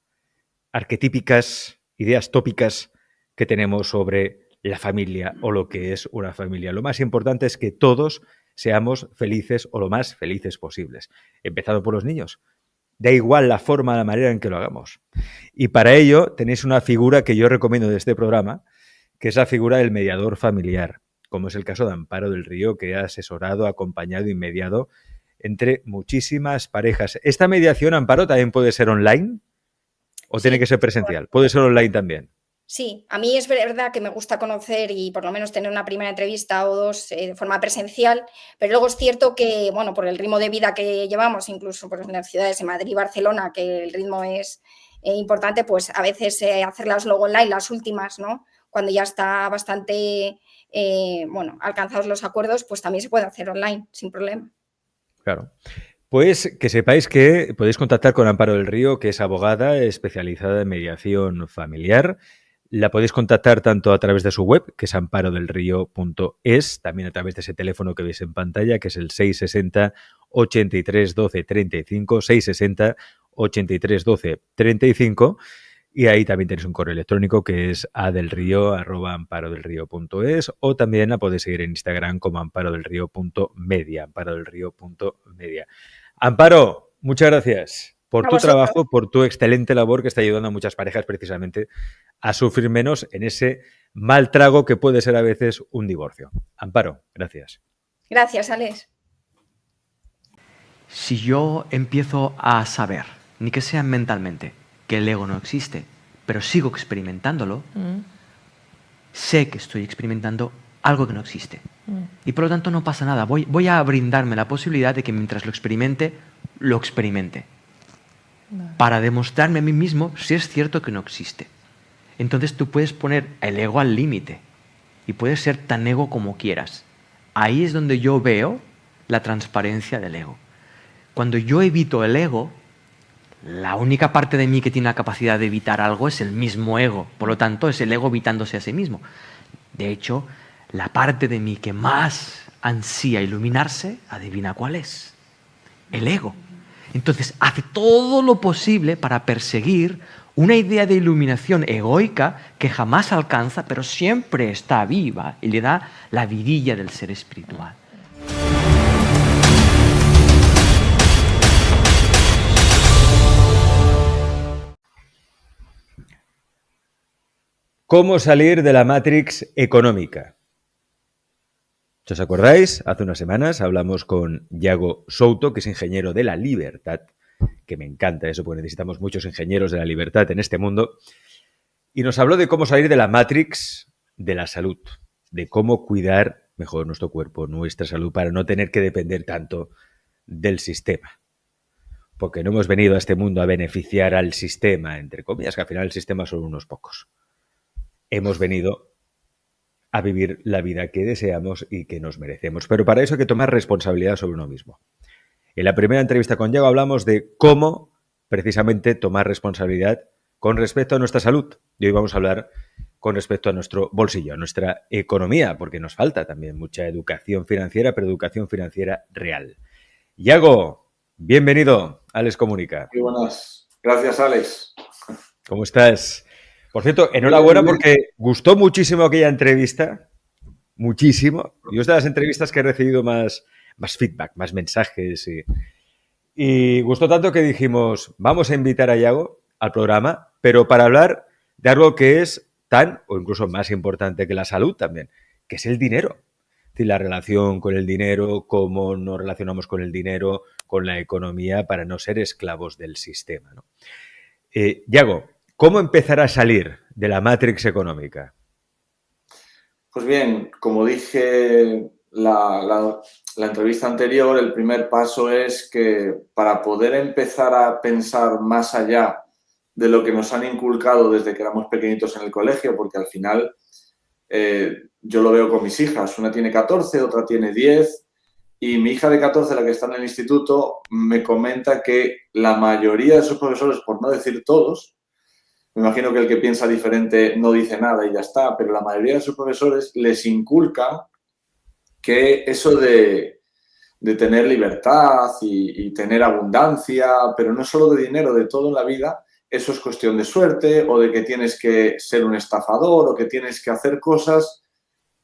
S1: arquetípicas, ideas tópicas que tenemos sobre la familia o lo que es una familia. Lo más importante es que todos seamos felices o lo más felices posibles, empezando por los niños. Da igual la forma, la manera en que lo hagamos. Y para ello tenéis una figura que yo recomiendo de este programa, que es la figura del mediador familiar, como es el caso de Amparo del Río, que ha asesorado, acompañado y mediado entre muchísimas parejas. ¿Esta mediación, Amparo, también puede ser online o tiene que ser presencial? ¿Puede ser online también?
S2: Sí, a mí es verdad que me gusta conocer y por lo menos tener una primera entrevista o dos de forma presencial, pero luego es cierto que, bueno, por el ritmo de vida que llevamos, incluso por las ciudades de Madrid y Barcelona, que el ritmo es importante, pues a veces hacerlas luego online, las últimas, ¿no? Cuando ya está bastante, bueno, alcanzados los acuerdos, pues también se puede hacer online, sin problema.
S1: Claro. Pues que sepáis que podéis contactar con Amparo del Río, que es abogada especializada en mediación familiar. La podéis contactar tanto a través de su web, que es amparodelrío.es, también a través de ese teléfono que veis en pantalla, que es el 660 83 12 35, 660 83 12 35. Y ahí también tenéis un correo electrónico que es adelrío@amparodelrío.es, o también la podéis seguir en Instagram como amparodelrío.media, amparodelrío.media. Amparo, muchas gracias por
S2: A
S1: tu
S2: vosotros.
S1: trabajo, por tu excelente labor que está ayudando a muchas parejas precisamente a sufrir menos en ese mal trago que puede ser a veces un divorcio. Amparo, gracias.
S2: Gracias, Alex.
S3: Si yo empiezo a saber, ni que sea mentalmente, que el ego no existe, pero sigo experimentándolo, sé que estoy experimentando algo que no existe. Y por lo tanto no pasa nada. Voy a brindarme la posibilidad de que mientras lo experimente. Para demostrarme a mí mismo si es cierto que no existe. Entonces tú puedes poner el ego al límite y puedes ser tan ego como quieras. Ahí es donde yo veo la transparencia del ego. Cuando yo evito el ego, la única parte de mí que tiene la capacidad de evitar algo es el mismo ego. Por lo tanto, es el ego evitándose a sí mismo. De hecho, la parte de mí que más ansía iluminarse, adivina cuál es. El ego. Entonces, hace todo lo posible para perseguir una idea de iluminación egoica que jamás alcanza, pero siempre está viva y le da la vidilla del ser espiritual.
S1: ¿Cómo salir de la Matrix económica? Si os acordáis, hace unas semanas hablamos con Yago Souto, que es ingeniero de la libertad, que me encanta eso porque necesitamos muchos ingenieros de la libertad en este mundo, y nos habló de cómo salir de la Matrix de la salud, de cómo cuidar mejor nuestro cuerpo, nuestra salud, para no tener que depender tanto del sistema. Porque no hemos venido a este mundo a beneficiar al sistema, entre comillas, que al final el sistema son unos pocos. Hemos venido a vivir la vida que deseamos y que nos merecemos. Pero para eso hay que tomar responsabilidad sobre uno mismo. En la primera entrevista con Yago hablamos de cómo precisamente tomar responsabilidad con respecto a nuestra salud. Y hoy vamos a hablar con respecto a nuestro bolsillo, a nuestra economía, porque nos falta también mucha educación financiera, pero educación financiera real. Yago, bienvenido a Les Comunica.
S4: Muy buenas. Gracias, Alex.
S1: ¿Cómo estás? Por cierto, enhorabuena porque gustó muchísimo aquella entrevista. Muchísimo. Yo es de las entrevistas que he recibido más feedback, más mensajes. Y gustó tanto que dijimos, vamos a invitar a Yago al programa, pero para hablar de algo que es tan o incluso más importante que la salud también, que es el dinero. Es decir, la relación con el dinero, cómo nos relacionamos con el dinero, con la economía, para no ser esclavos del sistema, ¿no? Yago, ¿cómo empezar a salir de la Matrix económica?
S4: Pues bien, como dije la entrevista anterior, el primer paso es que para poder empezar a pensar más allá de lo que nos han inculcado desde que éramos pequeñitos en el colegio, porque al final yo lo veo con mis hijas, una tiene 14, otra tiene 10, y mi hija de 14, la que está en el instituto, me comenta que la mayoría de sus profesores, por no decir todos, me imagino que el que piensa diferente no dice nada y ya está, pero la mayoría de sus profesores les inculcan que eso de tener libertad y tener abundancia, pero no solo de dinero, de todo en la vida, eso es cuestión de suerte o de que tienes que ser un estafador o que tienes que hacer cosas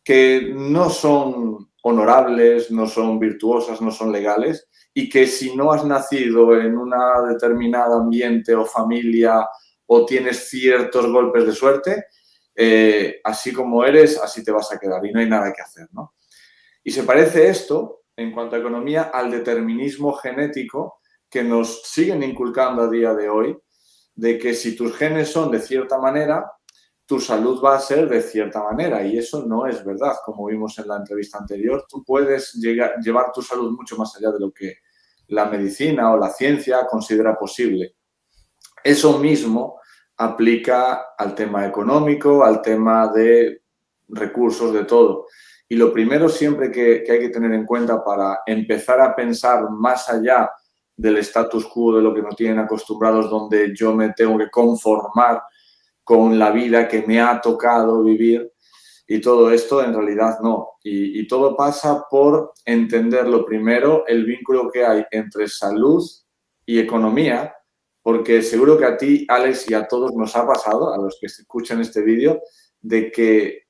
S4: que no son honorables, no son virtuosas, no son legales y que si no has nacido en una determinada ambiente o familia o tienes ciertos golpes de suerte, así como eres, así te vas a quedar y no hay nada que hacer, ¿no? Y se parece esto, en cuanto a economía, al determinismo genético que nos siguen inculcando a día de hoy, de que si tus genes son de cierta manera, tu salud va a ser de cierta manera. Y eso no es verdad, como vimos en la entrevista anterior. Tú puedes llevar tu salud mucho más allá de lo que la medicina o la ciencia considera posible. Eso mismo aplica al tema económico, al tema de recursos, de todo. Y lo primero siempre que hay que tener en cuenta para empezar a pensar más allá del status quo, de lo que nos tienen acostumbrados, donde yo me tengo que conformar con la vida que me ha tocado vivir, y todo esto en realidad no. Y todo pasa por entender lo primero, el vínculo que hay entre salud y economía, porque seguro que a ti, Alex, y a todos nos ha pasado, a los que escuchan este vídeo, de que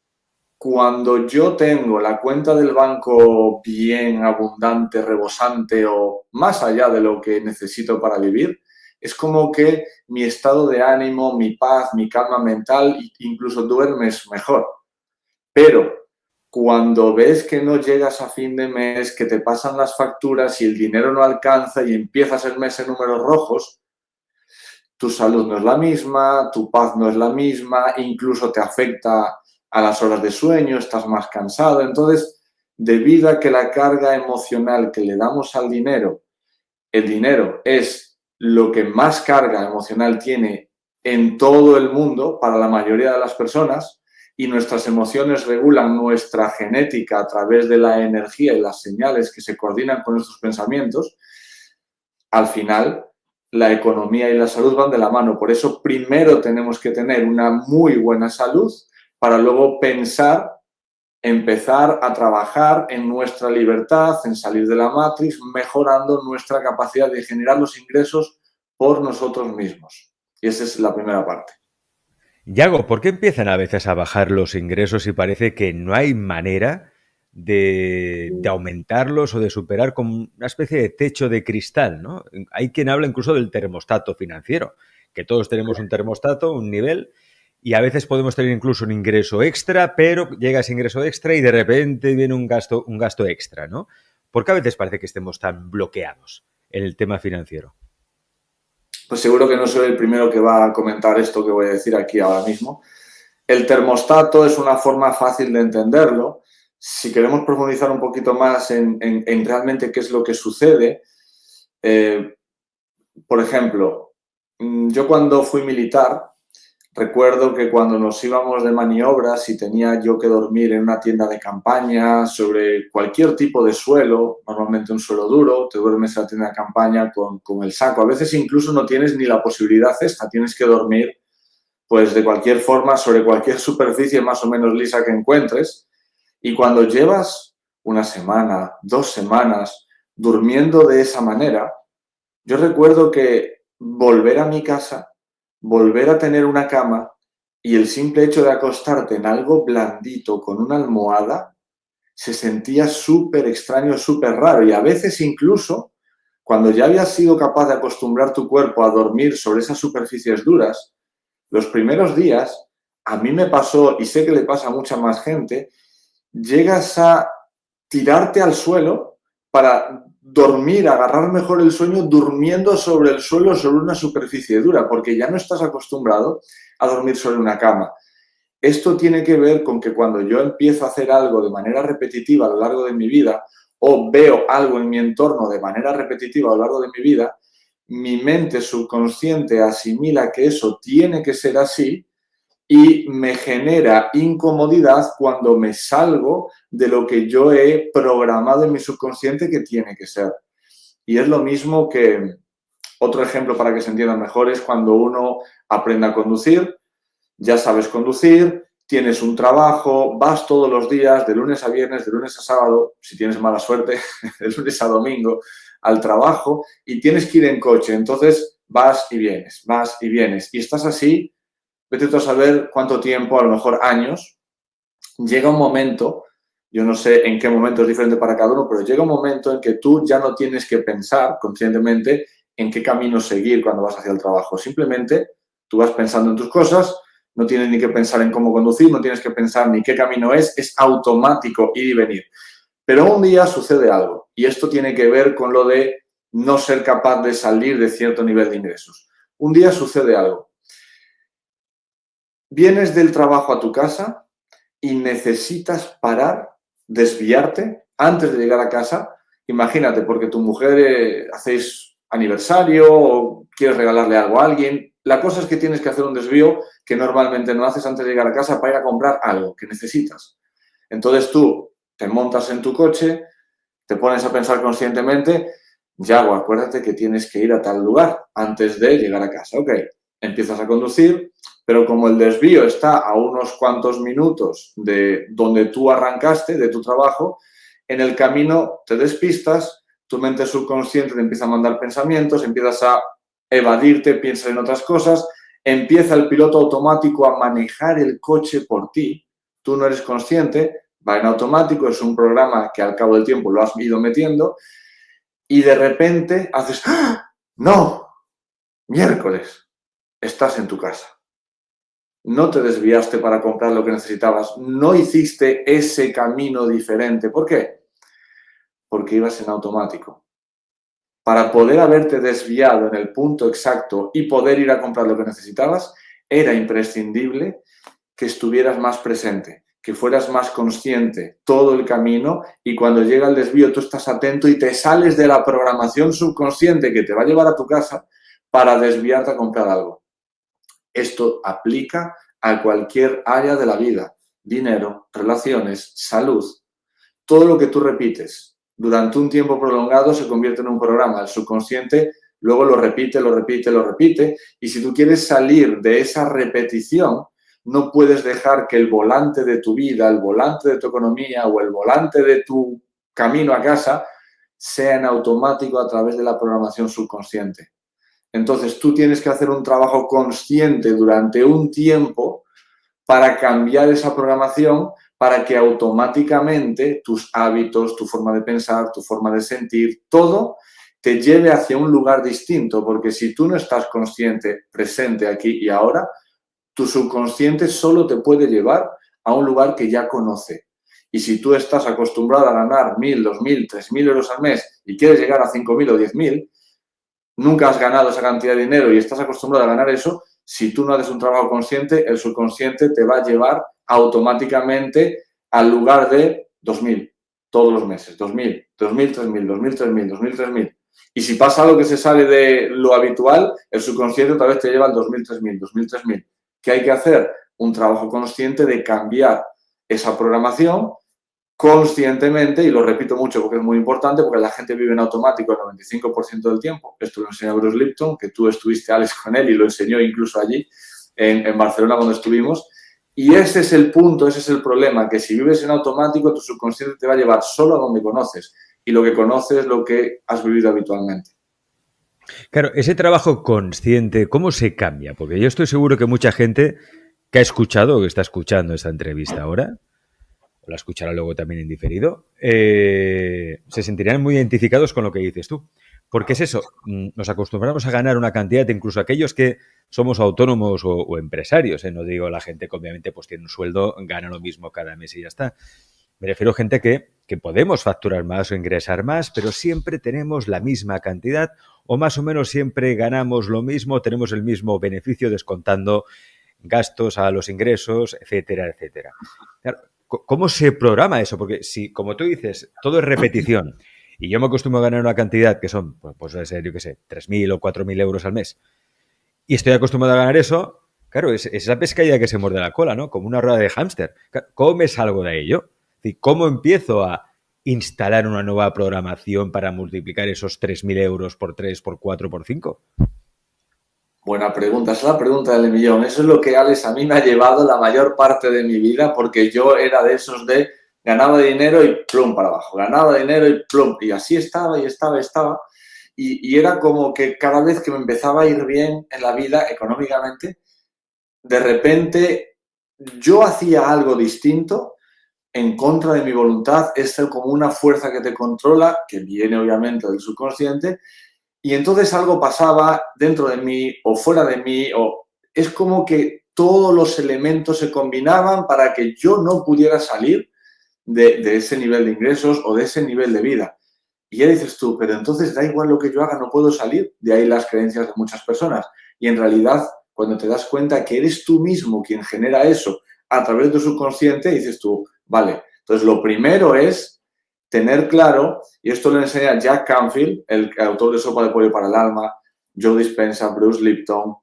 S4: cuando yo tengo la cuenta del banco bien abundante, rebosante o más allá de lo que necesito para vivir, es como que mi estado de ánimo, mi paz, mi calma mental, incluso duermes mejor. Pero cuando ves que no llegas a fin de mes, que te pasan las facturas y el dinero no alcanza y empiezas el mes en números rojos, tu salud no es la misma, tu paz no es la misma, incluso te afecta a las horas de sueño, estás más cansado. Entonces, debido a que la carga emocional que le damos al dinero, el dinero es lo que más carga emocional tiene en todo el mundo para la mayoría de las personas, y nuestras emociones regulan nuestra genética a través de la energía y las señales que se coordinan con nuestros pensamientos, al final la economía y la salud van de la mano. Por eso primero tenemos que tener una muy buena salud para luego empezar a trabajar en nuestra libertad, en salir de la matriz, mejorando nuestra capacidad de generar los ingresos por nosotros mismos. Y esa es la primera parte.
S1: Yago, ¿por qué empiezan a veces a bajar los ingresos y parece que no hay manera de aumentarlos o de superar con una especie de techo de cristal, ¿no? Hay quien habla incluso del termostato financiero, que todos tenemos un termostato, un nivel, y a veces podemos tener incluso un ingreso extra, pero llega ese ingreso extra y de repente viene un gasto extra, ¿no? ¿Por qué a veces parece que estemos tan bloqueados en el tema financiero?
S4: Pues seguro que no soy el primero que va a comentar esto que voy a decir aquí ahora mismo. El termostato es una forma fácil de entenderlo. Si queremos profundizar un poquito más en realmente qué es lo que sucede, por ejemplo, yo cuando fui militar, recuerdo que cuando nos íbamos de maniobras y tenía yo que dormir en una tienda de campaña sobre cualquier tipo de suelo, normalmente un suelo duro, te duermes en la tienda de campaña con el saco. A veces incluso no tienes ni la posibilidad esta, tienes que dormir pues de cualquier forma, sobre cualquier superficie más o menos lisa que encuentres. Y cuando llevas una semana, 2 semanas durmiendo de esa manera, yo recuerdo que volver a mi casa, volver a tener una cama y el simple hecho de acostarte en algo blandito con una almohada se sentía súper extraño, súper raro. Y a veces incluso, cuando ya habías sido capaz de acostumbrar tu cuerpo a dormir sobre esas superficies duras, los primeros días, a mí me pasó, y sé que le pasa a mucha más gente, llegas a tirarte al suelo para dormir, agarrar mejor el sueño durmiendo sobre el suelo, sobre una superficie dura, porque ya no estás acostumbrado a dormir sobre una cama. Esto tiene que ver con que cuando yo empiezo a hacer algo de manera repetitiva a lo largo de mi vida o veo algo en mi entorno de manera repetitiva a lo largo de mi vida, mi mente subconsciente asimila que eso tiene que ser así y me genera incomodidad cuando me salgo de lo que yo he programado en mi subconsciente que tiene que ser. Y es lo mismo que, otro ejemplo para que se entienda mejor, es cuando uno aprende a conducir, ya sabes conducir, tienes un trabajo, vas todos los días, de lunes a viernes, de lunes a sábado, si tienes mala suerte, de lunes a domingo, al trabajo, y tienes que ir en coche. Entonces vas y vienes. Y estás así, vete tú a saber cuánto tiempo, a lo mejor años. Llega un momento, yo no sé en qué momento es diferente para cada uno, pero llega un momento en que tú ya no tienes que pensar conscientemente en qué camino seguir cuando vas hacia el trabajo. Simplemente tú vas pensando en tus cosas, no tienes ni que pensar en cómo conducir, no tienes que pensar ni qué camino es automático ir y venir. Pero un día sucede algo y esto tiene que ver con lo de no ser capaz de salir de cierto nivel de ingresos. Un día sucede algo. Vienes del trabajo a tu casa y necesitas parar, desviarte antes de llegar a casa. Imagínate, porque tu mujer hacéis aniversario o quieres regalarle algo a alguien. La cosa es que tienes que hacer un desvío que normalmente no haces antes de llegar a casa para ir a comprar algo que necesitas. Entonces tú te montas en tu coche, te pones a pensar conscientemente, Yago, acuérdate que tienes que ir a tal lugar antes de llegar a casa. Ok, empiezas a conducir, pero como el desvío está a unos cuantos minutos de donde tú arrancaste, de tu trabajo, en el camino te despistas, tu mente subconsciente te empieza a mandar pensamientos, empiezas a evadirte, piensas en otras cosas, empieza el piloto automático a manejar el coche por ti, tú no eres consciente, va en automático, es un programa que al cabo del tiempo lo has ido metiendo y de repente haces, ¡ah! ¡No! Miércoles, estás en tu casa. No te desviaste para comprar lo que necesitabas, no hiciste ese camino diferente. ¿Por qué? Porque ibas en automático. Para poder haberte desviado en el punto exacto y poder ir a comprar lo que necesitabas, era imprescindible que estuvieras más presente, que fueras más consciente todo el camino y cuando llega el desvío tú estás atento y te sales de la programación subconsciente que te va a llevar a tu casa para desviarte a comprar algo. Esto aplica a cualquier área de la vida, dinero, relaciones, salud. Todo lo que tú repites durante un tiempo prolongado se convierte en un programa. El subconsciente luego lo repite y si tú quieres salir de esa repetición, no puedes dejar que el volante de tu vida, el volante de tu economía o el volante de tu camino a casa sea en automático a través de la programación subconsciente. Entonces, tú tienes que hacer un trabajo consciente durante un tiempo para cambiar esa programación, para que automáticamente tus hábitos, tu forma de pensar, tu forma de sentir, todo te lleve hacia un lugar distinto. Porque si tú no estás consciente, presente aquí y ahora, tu subconsciente solo te puede llevar a un lugar que ya conoce. Y si tú estás acostumbrado a ganar 1.000, 2.000, 3.000 euros al mes y quieres llegar a 5.000 o 10.000, nunca has ganado esa cantidad de dinero y estás acostumbrado a ganar eso, si tú no haces un trabajo consciente, el subconsciente te va a llevar automáticamente al lugar de 2.000 todos los meses, 2.000, 2.000, 3.000, 2.000, 3.000, 2.000, 3.000. Y si pasa algo que se sale de lo habitual, el subconsciente otra vez te lleva al 2.000, 3.000, 2.000, 3.000. ¿Qué hay que hacer? Un trabajo consciente de cambiar esa programación conscientemente, y lo repito mucho porque es muy importante, porque la gente vive en automático el 95% del tiempo. Esto lo enseña Bruce Lipton, que tú estuviste, Alex, con él y lo enseñó incluso allí. en Barcelona cuando estuvimos. Y ese es el punto, ese es el problema, que si vives en automático, tu subconsciente te va a llevar solo a donde conoces. Y lo que conoces es lo que has vivido habitualmente.
S1: Claro, ese trabajo consciente, ¿cómo se cambia? Porque yo estoy seguro que mucha gente que ha escuchado o que está escuchando esta entrevista ahora, o la escuchará luego también en diferido, se sentirán muy identificados con lo que dices tú. Porque es eso, nos acostumbramos a ganar una cantidad, incluso aquellos que somos autónomos o empresarios, no digo la gente que obviamente pues tiene un sueldo, gana lo mismo cada mes y ya está. Me refiero a gente que podemos facturar más o ingresar más, pero siempre tenemos la misma cantidad o más o menos siempre ganamos lo mismo, tenemos el mismo beneficio descontando gastos a los ingresos, etcétera, etcétera. Claro, ¿cómo se programa eso? Porque si, como tú dices, todo es repetición y yo me acostumbro a ganar una cantidad que son, pues debe ser, yo qué sé, 3.000 o 4.000 euros al mes y estoy acostumbrado a ganar eso, claro, es la pescadilla que se muerde la cola, ¿no? Como una rueda de hámster. ¿Cómo me salgo de ello? Es decir, ¿cómo empiezo a instalar una nueva programación para multiplicar esos 3.000 euros por 3, por 4, por 5?
S4: Buena pregunta, esa es la pregunta del millón. Eso es lo que, Alex, a mí me ha llevado la mayor parte de mi vida, porque yo era de esos de ganaba dinero y plum para abajo, ganaba dinero y plum, y así estaba y estaba. Y era como que cada vez que me empezaba a ir bien en la vida económicamente, de repente yo hacía algo distinto en contra de mi voluntad, es como una fuerza que te controla, que viene obviamente del subconsciente, y entonces algo pasaba dentro de mí o fuera de mí, o es como que todos los elementos se combinaban para que yo no pudiera salir de ese nivel de ingresos o de ese nivel de vida. Y ya dices tú, pero entonces da igual lo que yo haga, no puedo salir. De ahí las creencias de muchas personas. Y en realidad, cuando te das cuenta que eres tú mismo quien genera eso a través de tu subconsciente, dices tú, vale, entonces lo primero es tener claro, y esto lo enseña Jack Canfield, el autor de Sopa de Pollo para el Alma, Joe Dispenza, Bruce Lipton,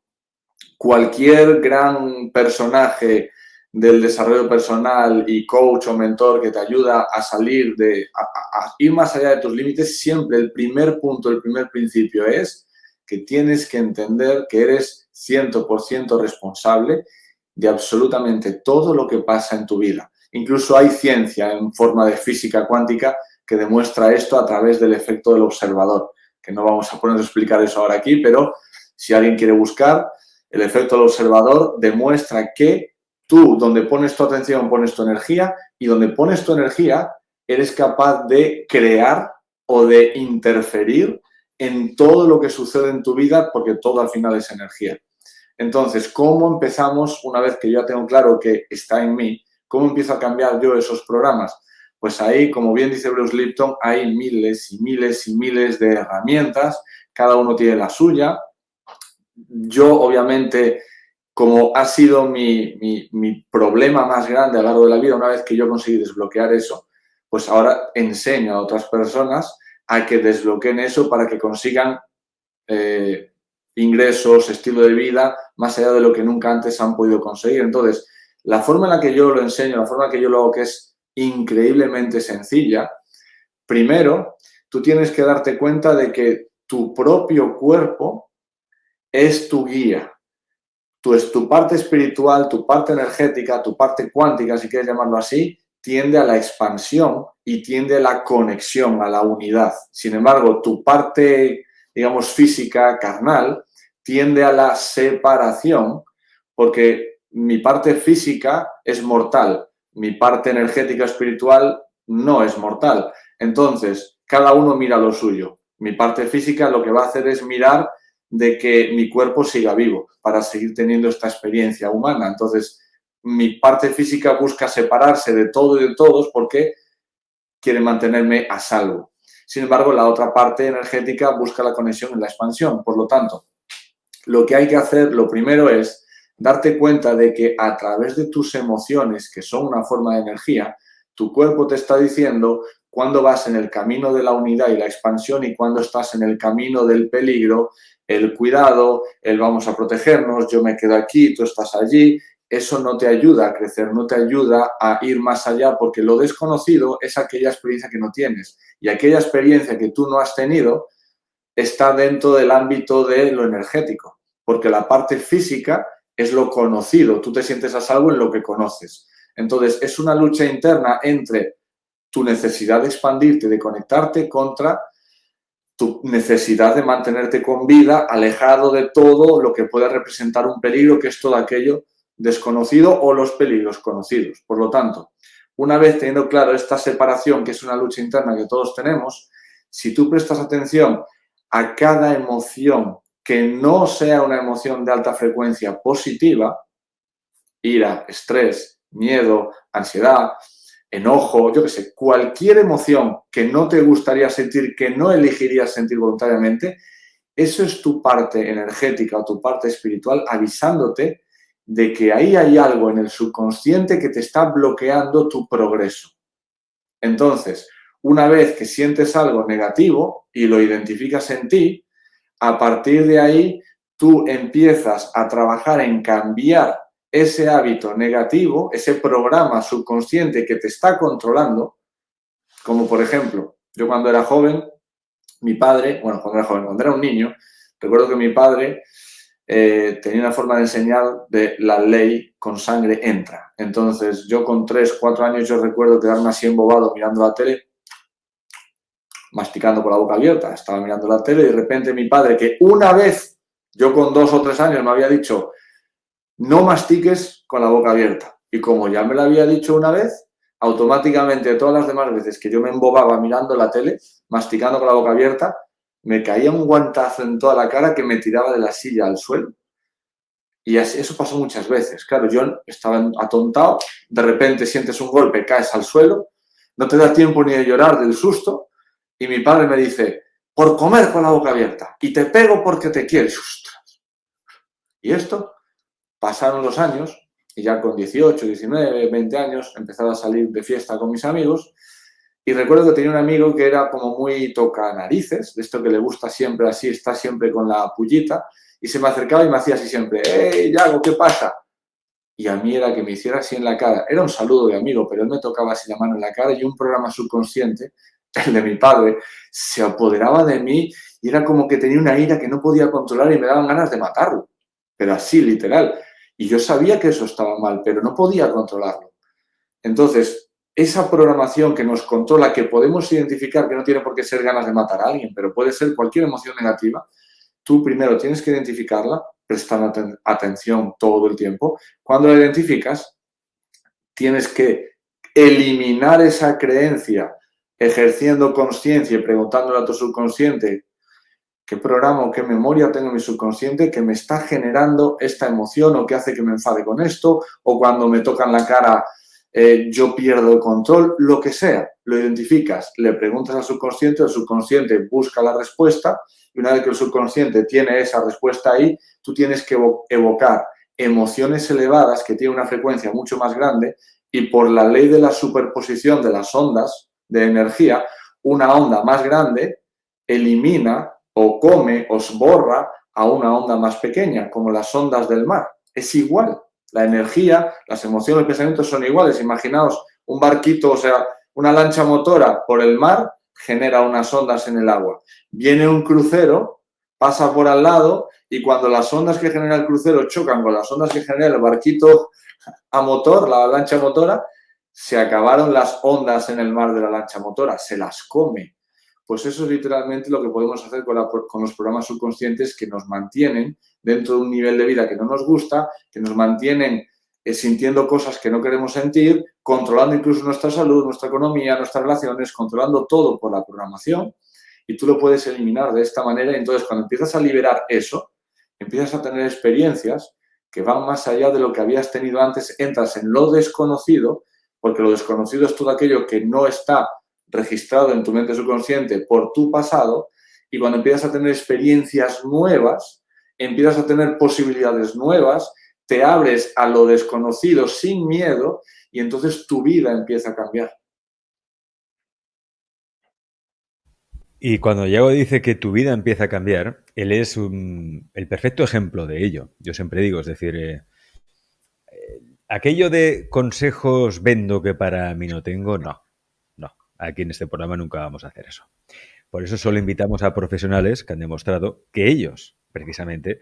S4: cualquier gran personaje del desarrollo personal y coach o mentor que te ayuda a salir a ir más allá de tus límites, siempre el primer punto, el primer principio es que tienes que entender que eres 100% responsable de absolutamente todo lo que pasa en tu vida. Incluso hay ciencia en forma de física cuántica que demuestra esto a través del efecto del observador, que no vamos a poner a explicar eso ahora aquí, pero si alguien quiere buscar, el efecto del observador demuestra que tú, donde pones tu atención, pones tu energía, y donde pones tu energía, eres capaz de crear o de interferir en todo lo que sucede en tu vida, porque todo al final es energía. Entonces, ¿cómo empezamos, una vez que ya tengo claro que está en mí, cómo empiezo a cambiar yo esos programas? Pues ahí, como bien dice Bruce Lipton, hay miles y miles y miles de herramientas, cada uno tiene la suya. Yo, obviamente, como ha sido mi problema más grande a lo largo de la vida, una vez que yo conseguí desbloquear eso, pues ahora enseño a otras personas a que desbloqueen eso para que consigan ingresos, estilo de vida, más allá de lo que nunca antes han podido conseguir. Entonces, la forma en la que yo lo enseño, la forma en la que yo lo hago, que es increíblemente sencilla, primero, tú tienes que darte cuenta de que tu propio cuerpo es tu guía. Tu parte espiritual, tu parte energética, tu parte cuántica, si quieres llamarlo así, tiende a la expansión y tiende a la conexión, a la unidad. Sin embargo, tu parte, digamos, física, carnal, tiende a la separación, porque mi parte física es mortal, mi parte energética espiritual no es mortal. Entonces, cada uno mira lo suyo. Mi parte física lo que va a hacer es mirar de que mi cuerpo siga vivo para seguir teniendo esta experiencia humana. Entonces, mi parte física busca separarse de todo y de todos porque quiere mantenerme a salvo. Sin embargo, la otra parte energética busca la conexión y la expansión. Por lo tanto, lo que hay que hacer, lo primero es darte cuenta de que a través de tus emociones, que son una forma de energía, tu cuerpo te está diciendo cuándo vas en el camino de la unidad y la expansión y cuándo estás en el camino del peligro, el cuidado, el vamos a protegernos, yo me quedo aquí, tú estás allí. Eso no te ayuda a crecer, no te ayuda a ir más allá, porque lo desconocido es aquella experiencia que no tienes. Y aquella experiencia que tú no has tenido está dentro del ámbito de lo energético, porque la parte física es lo conocido. Tú te sientes a salvo en lo que conoces. Entonces, es una lucha interna entre tu necesidad de expandirte, de conectarte, contra tu necesidad de mantenerte con vida, alejado de todo lo que pueda representar un peligro, que es todo aquello desconocido o los peligros conocidos. Por lo tanto, una vez teniendo claro esta separación, que es una lucha interna que todos tenemos, si tú prestas atención a cada emoción que no sea una emoción de alta frecuencia positiva, ira, estrés, miedo, ansiedad, enojo, yo qué sé, cualquier emoción que no te gustaría sentir, que no elegirías sentir voluntariamente, eso es tu parte energética o tu parte espiritual avisándote de que ahí hay algo en el subconsciente que te está bloqueando tu progreso. Entonces, una vez que sientes algo negativo y lo identificas en ti, a partir de ahí tú empiezas a trabajar en cambiar ese hábito negativo, ese programa subconsciente que te está controlando, como por ejemplo, yo cuando era joven, mi padre, bueno, cuando era un niño, recuerdo que mi padre tenía una forma de enseñar de la ley con sangre entra. Entonces, yo con 3, 4 años, yo recuerdo quedarme así embobado mirando la tele, masticando con la boca abierta. Estaba mirando la tele y de repente mi padre, que una vez, yo con 2 o 3 años, me había dicho, no mastiques con la boca abierta. Y como ya me lo había dicho una vez, automáticamente todas las demás veces que yo me embobaba mirando la tele, masticando con la boca abierta, me caía un guantazo en toda la cara que me tiraba de la silla al suelo. Y así, eso pasó muchas veces. Claro, yo estaba atontado, de repente sientes un golpe, caes al suelo, no te da tiempo ni de llorar del susto, y mi padre me dice, por comer con la boca abierta, y te pego porque te quieres. ¡Ostras! Y esto, pasaron los años, y ya con 18, 19, 20 años, empezaba a salir de fiesta con mis amigos, y recuerdo que tenía un amigo que era como muy toca narices, de esto que le gusta siempre así, está siempre con la pullita, y se me acercaba y me hacía así siempre, ¡hey, Yago, qué pasa! Y a mí era que me hiciera así en la cara. Era un saludo de amigo, pero él me tocaba así la mano en la cara y un programa subconsciente, el de mi padre, se apoderaba de mí y era como que tenía una ira que no podía controlar y me daban ganas de matarlo. Pero así, literal. Y yo sabía que eso estaba mal, pero no podía controlarlo. Entonces, esa programación que nos controla, que podemos identificar, que no tiene por qué ser ganas de matar a alguien, pero puede ser cualquier emoción negativa, tú primero tienes que identificarla, prestando atención todo el tiempo. Cuando la identificas, tienes que eliminar esa creencia ejerciendo consciencia y preguntándole a tu subconsciente qué programa o qué memoria tengo en mi subconsciente que me está generando esta emoción o que hace que me enfade con esto, o cuando me tocan la cara yo pierdo el control, lo que sea. Lo identificas, le preguntas al subconsciente, el subconsciente busca la respuesta y una vez que el subconsciente tiene esa respuesta ahí, tú tienes que evocar emociones elevadas que tienen una frecuencia mucho más grande y por la ley de la superposición de las ondas de energía, una onda más grande elimina o come o borra a una onda más pequeña, como las ondas del mar. Es igual. La energía, las emociones, los pensamientos son iguales. Imaginaos un barquito, o sea, una lancha motora por el mar genera unas ondas en el agua. Viene un crucero, pasa por al lado y cuando las ondas que genera el crucero chocan con las ondas que genera el barquito a motor, la lancha motora, se acabaron las ondas en el mar de la lancha motora, se las come. Pues eso es literalmente lo que podemos hacer con los programas subconscientes que nos mantienen dentro de un nivel de vida que no nos gusta, que nos mantienen sintiendo cosas que no queremos sentir, controlando incluso nuestra salud, nuestra economía, nuestras relaciones, controlando todo por la programación, y tú lo puedes eliminar de esta manera. Y entonces, cuando empiezas a liberar eso, empiezas a tener experiencias que van más allá de lo que habías tenido antes, entras en lo desconocido, porque lo desconocido es todo aquello que no está registrado en tu mente subconsciente por tu pasado, y cuando empiezas a tener experiencias nuevas, empiezas a tener posibilidades nuevas, te abres a lo desconocido sin miedo y entonces tu vida empieza a cambiar.
S1: Y cuando Yago dice que tu vida empieza a cambiar, él es el perfecto ejemplo de ello. Yo siempre digo, es decir, aquello de consejos vendo que para mí no tengo, no. Aquí en este programa nunca vamos a hacer eso. Por eso solo invitamos a profesionales que han demostrado que ellos, precisamente,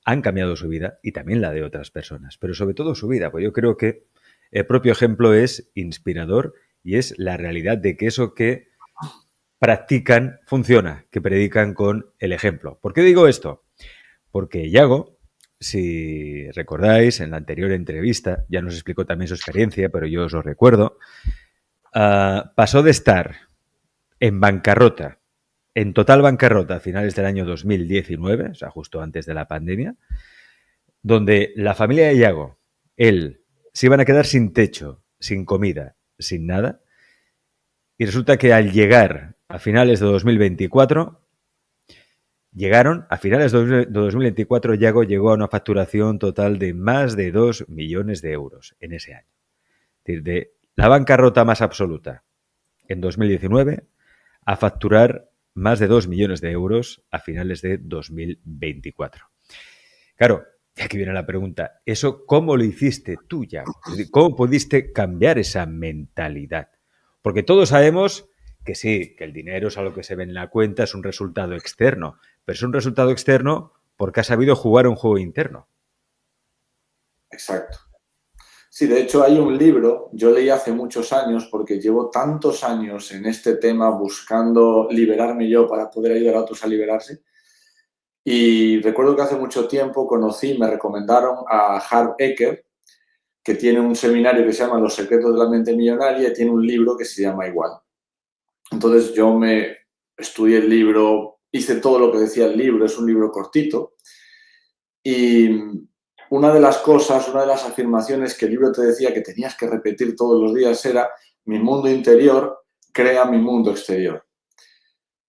S1: han cambiado su vida y también la de otras personas, pero sobre todo su vida, pues yo creo que el propio ejemplo es inspirador y es la realidad de que eso que practican funciona, que predican con el ejemplo. ¿Por qué digo esto? Porque Yago, si recordáis, en la anterior entrevista, ya nos explicó también su experiencia, pero yo os lo recuerdo, pasó de estar en bancarrota, en total bancarrota a finales del año 2019, o sea, justo antes de la pandemia, donde la familia de Yago, él, se iban a quedar sin techo, sin comida, sin nada, y resulta que al llegar a finales de 2024, llegaron, a finales de 2024, Yago llegó a una facturación total de más de 2 millones de euros en ese año. Es decir, de la bancarrota más absoluta en 2019 a facturar más de 2 millones de euros a finales de 2024. Claro, y aquí viene la pregunta, ¿eso cómo lo hiciste tú, Yago? Es decir, ¿cómo pudiste cambiar esa mentalidad? Porque todos sabemos que sí, que el dinero es algo que se ve en la cuenta, es un resultado externo, pero es un resultado externo porque has sabido jugar un juego interno.
S4: Exacto. Sí, de hecho hay un libro, yo leí hace muchos años porque llevo tantos años en este tema buscando liberarme yo para poder ayudar a otros a liberarse. Y recuerdo que hace mucho tiempo me recomendaron a Harv Eker, que tiene un seminario que se llama Los secretos de la mente millonaria y tiene un libro que se llama igual. Entonces yo me estudié el libro, hice todo lo que decía el libro, es un libro cortito. Y una de las afirmaciones que el libro te decía que tenías que repetir todos los días era: mi mundo interior crea mi mundo exterior.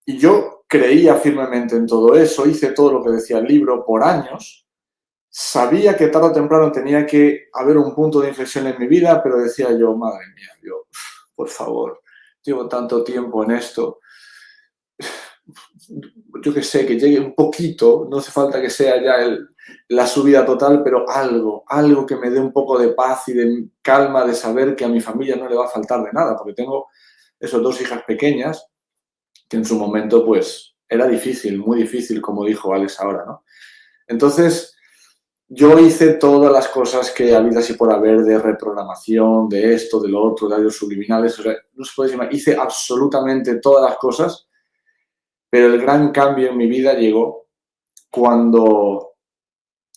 S4: Y yo creía firmemente en todo eso, hice todo lo que decía el libro por años, sabía que tarde o temprano tenía que haber un punto de inflexión en mi vida, pero decía yo, madre mía, yo, por favor, llevo tanto tiempo en esto, yo que sé, que llegue un poquito, no hace falta que sea ya la subida total, pero algo que me dé un poco de paz y de calma, de saber que a mi familia no le va a faltar de nada, porque tengo esos 2 hijas pequeñas que en su momento pues era difícil, muy difícil, como dijo Alex ahora, ¿no? Entonces yo hice todas las cosas que habidas y por haber, de reprogramación, de esto, de lo otro, de audios subliminales, o sea, no se puede decir más, hice absolutamente todas las cosas, pero el gran cambio en mi vida llegó cuando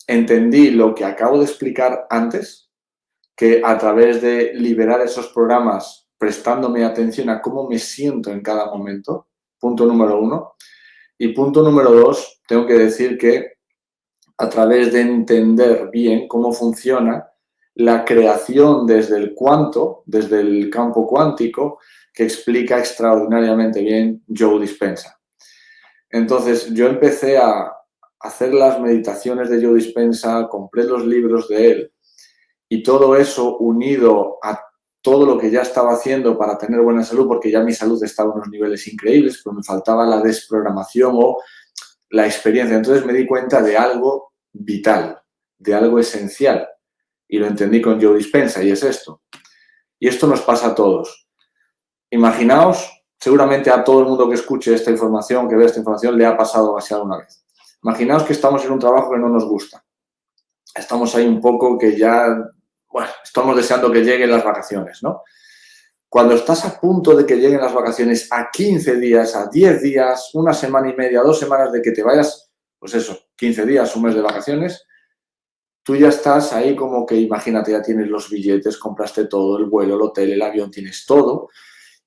S4: entendí lo que acabo de explicar antes, que a través de liberar esos programas, prestándome atención a cómo me siento en cada momento, punto número 1. Y punto número 2, tengo que decir que a través de entender bien cómo funciona la creación desde el cuanto, desde el campo cuántico, que explica extraordinariamente bien Joe Dispenza. Entonces, yo empecé a hacer las meditaciones de Joe Dispenza, compré los libros de él y todo eso unido a todo lo que ya estaba haciendo para tener buena salud, porque ya mi salud estaba en unos niveles increíbles, pero me faltaba la desprogramación o la experiencia. Entonces me di cuenta de algo vital, de algo esencial y lo entendí con Joe Dispenza y es esto. Y esto nos pasa a todos. Imaginaos, seguramente a todo el mundo que escuche esta información, que ve esta información, le ha pasado casi alguna vez. Imaginaos que estamos en un trabajo que no nos gusta. Estamos ahí un poco que ya, bueno, estamos deseando que lleguen las vacaciones, ¿no? Cuando estás a punto de que lleguen las vacaciones, a 15 días, a 10 días, una semana y media, 2 semanas de que te vayas, pues eso, 15 días, un mes de vacaciones, tú ya estás ahí como que, imagínate, ya tienes los billetes, compraste todo, el vuelo, el hotel, el avión, tienes todo,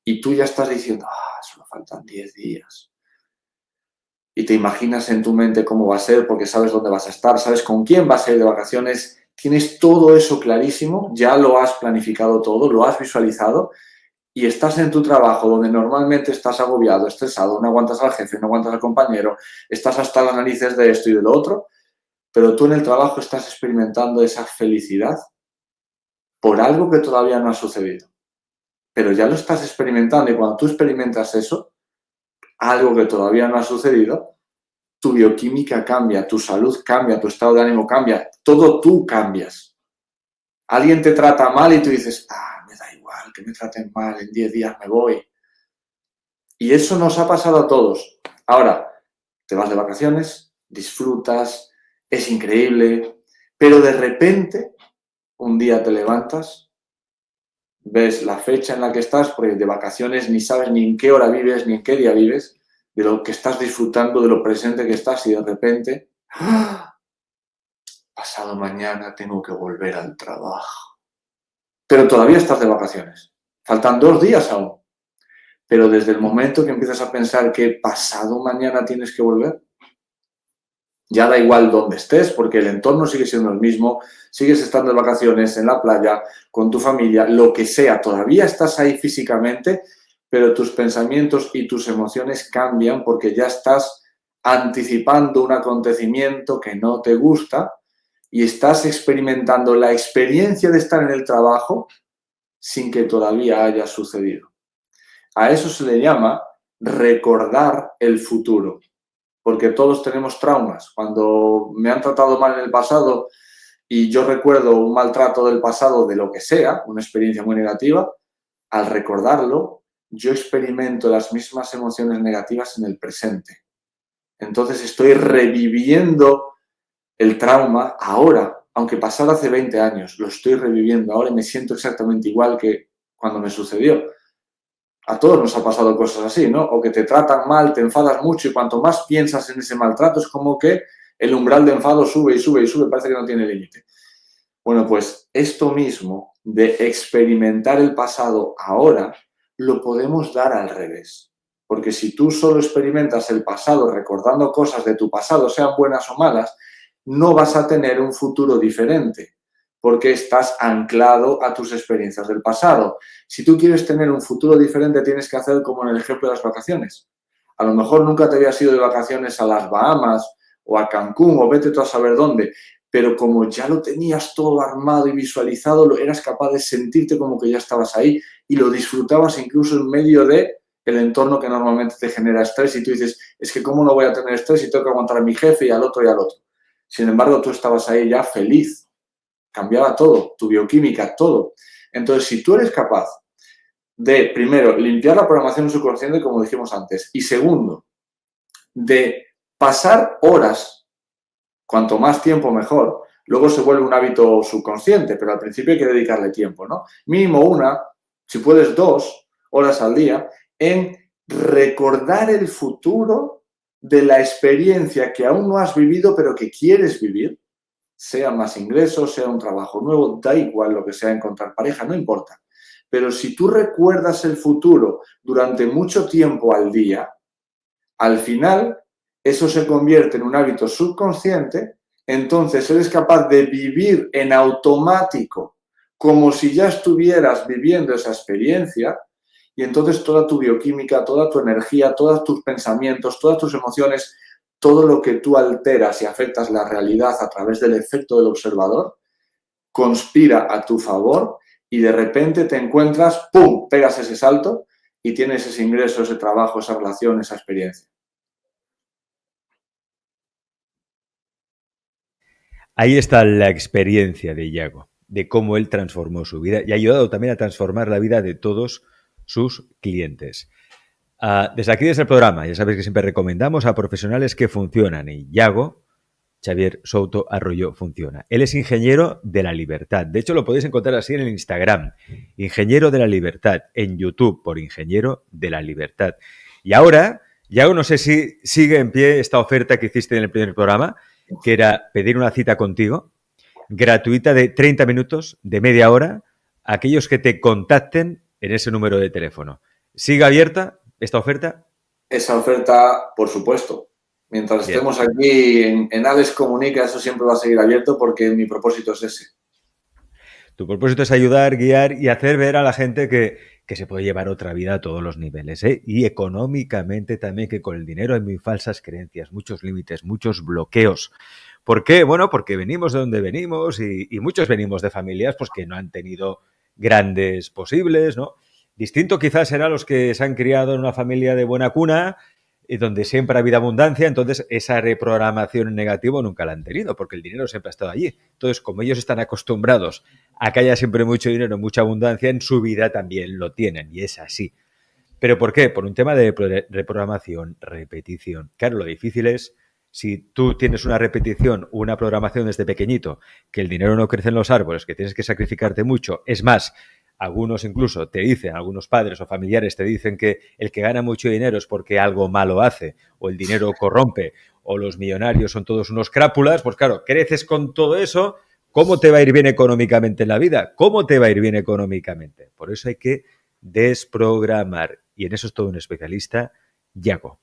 S4: y tú ya estás diciendo, solo faltan 10 días. Y te imaginas en tu mente cómo va a ser, porque sabes dónde vas a estar, sabes con quién vas a ir de vacaciones, tienes todo eso clarísimo, ya lo has planificado todo, lo has visualizado, y estás en tu trabajo donde normalmente estás agobiado, estresado, no aguantas al jefe, no aguantas al compañero, estás hasta las narices de esto y de lo otro, pero tú en el trabajo estás experimentando esa felicidad por algo que todavía no ha sucedido. Pero ya lo estás experimentando y cuando tú experimentas eso, algo que todavía no ha sucedido, tu bioquímica cambia, tu salud cambia, tu estado de ánimo cambia, todo tú cambias. Alguien te trata mal y tú dices, me da igual que me traten mal, en 10 días me voy. Y eso nos ha pasado a todos. Ahora, te vas de vacaciones, disfrutas, es increíble, pero de repente un día te levantas, ves la fecha en la que estás, porque de vacaciones ni sabes ni en qué hora vives, ni en qué día vives, de lo que estás disfrutando, de lo presente que estás, y de repente, ¡ah! Pasado mañana tengo que volver al trabajo. Pero todavía estás de vacaciones. Faltan 2 días aún. Pero desde el momento que empiezas a pensar que pasado mañana tienes que volver, ya da igual dónde estés, porque el entorno sigue siendo el mismo, sigues estando de vacaciones en la playa, con tu familia, lo que sea, todavía estás ahí físicamente, pero tus pensamientos y tus emociones cambian porque ya estás anticipando un acontecimiento que no te gusta y estás experimentando la experiencia de estar en el trabajo sin que todavía haya sucedido. A eso se le llama recordar el futuro, porque todos tenemos traumas. Cuando me han tratado mal en el pasado y yo recuerdo un maltrato del pasado de lo que sea, una experiencia muy negativa, al recordarlo, yo experimento las mismas emociones negativas en el presente. Entonces estoy reviviendo el trauma ahora, aunque pasara hace 20 años, lo estoy reviviendo ahora y me siento exactamente igual que cuando me sucedió. A todos nos ha pasado cosas así, ¿no? O que te tratan mal, te enfadas mucho y cuanto más piensas en ese maltrato es como que el umbral de enfado sube y sube y sube, parece que no tiene límite. Bueno, pues esto mismo de experimentar el pasado ahora lo podemos dar al revés. Porque si tú solo experimentas el pasado recordando cosas de tu pasado, sean buenas o malas, no vas a tener un futuro diferente, porque estás anclado a tus experiencias del pasado. Si tú quieres tener un futuro diferente, tienes que hacer como en el ejemplo de las vacaciones. A lo mejor nunca te habías ido de vacaciones a las Bahamas o a Cancún o vete tú a saber dónde, pero como ya lo tenías todo armado y visualizado, eras capaz de sentirte como que ya estabas ahí y lo disfrutabas incluso en medio de el entorno que normalmente te genera estrés y tú dices, es que cómo no voy a tener estrés si tengo que aguantar a mi jefe y al otro y al otro. Sin embargo, tú estabas ahí ya feliz, cambiaba todo, tu bioquímica, todo. Entonces, si tú eres capaz de, primero, limpiar la programación subconsciente, como dijimos antes, y segundo, de pasar horas, cuanto más tiempo mejor, luego se vuelve un hábito subconsciente, pero al principio hay que dedicarle tiempo, ¿no? Mínimo 1, si puedes 2 horas al día, en recordar el futuro de la experiencia que aún no has vivido, pero que quieres vivir, sea más ingresos, sea un trabajo nuevo, da igual lo que sea, encontrar pareja, no importa. Pero si tú recuerdas el futuro durante mucho tiempo al día, al final eso se convierte en un hábito subconsciente, entonces eres capaz de vivir en automático como si ya estuvieras viviendo esa experiencia y entonces toda tu bioquímica, toda tu energía, todos tus pensamientos, todas tus emociones, todo lo que tú alteras y afectas la realidad a través del efecto del observador, conspira a tu favor y de repente te encuentras, ¡pum!, pegas ese salto y tienes ese ingreso, ese trabajo, esa relación, esa experiencia.
S1: Ahí está la experiencia de Yago, de cómo él transformó su vida y ha ayudado también a transformar la vida de todos sus clientes. Desde aquí, desde el programa, ya sabéis que siempre recomendamos a profesionales que funcionan y Yago, Xavier Souto Arroyo, funciona. Él es ingeniero de la libertad. De hecho, lo podéis encontrar así en el Instagram. Ingeniero de la libertad. En YouTube por Ingeniero de la Libertad. Y ahora, Yago, no sé si sigue en pie esta oferta que hiciste en el primer programa, que era pedir una cita contigo, gratuita de 30 minutos, de media hora, a aquellos que te contacten en ese número de teléfono. ¿Sigue abierta esta oferta?
S4: Esa oferta, por supuesto. Mientras
S1: Bien.
S4: estemos aquí en Alex Comunica, eso siempre va a seguir abierto porque mi propósito es ese.
S1: Tu propósito es ayudar, guiar y hacer ver a la gente que se puede llevar otra vida a todos los niveles, ¿eh? Y económicamente también, que con el dinero hay muy falsas creencias, muchos límites, muchos bloqueos. ¿Por qué? Bueno, porque venimos de donde venimos y muchos venimos de familias pues, que no han tenido grandes posibles, ¿no? Distinto quizás será los que se han criado en una familia de buena cuna, donde siempre ha habido abundancia, entonces esa reprogramación en negativo nunca la han tenido, porque el dinero siempre ha estado allí. Entonces, como ellos están acostumbrados a que haya siempre mucho dinero, mucha abundancia, en su vida también lo tienen, y es así. ¿Pero por qué? Por un tema de reprogramación, repetición. Claro, lo difícil es Si tú tienes una repetición, una programación desde pequeñito, que el dinero no crece en los árboles, que tienes que sacrificarte mucho, es más, algunos incluso te dicen, algunos padres o familiares te dicen que el que gana mucho dinero es porque algo malo hace, o el dinero corrompe, o los millonarios son todos unos crápulas, pues claro, creces con todo eso, ¿cómo te va a ir bien económicamente en la vida? ¿Cómo te va a ir bien económicamente? Por eso hay que desprogramar, y en eso es todo un especialista, Yago.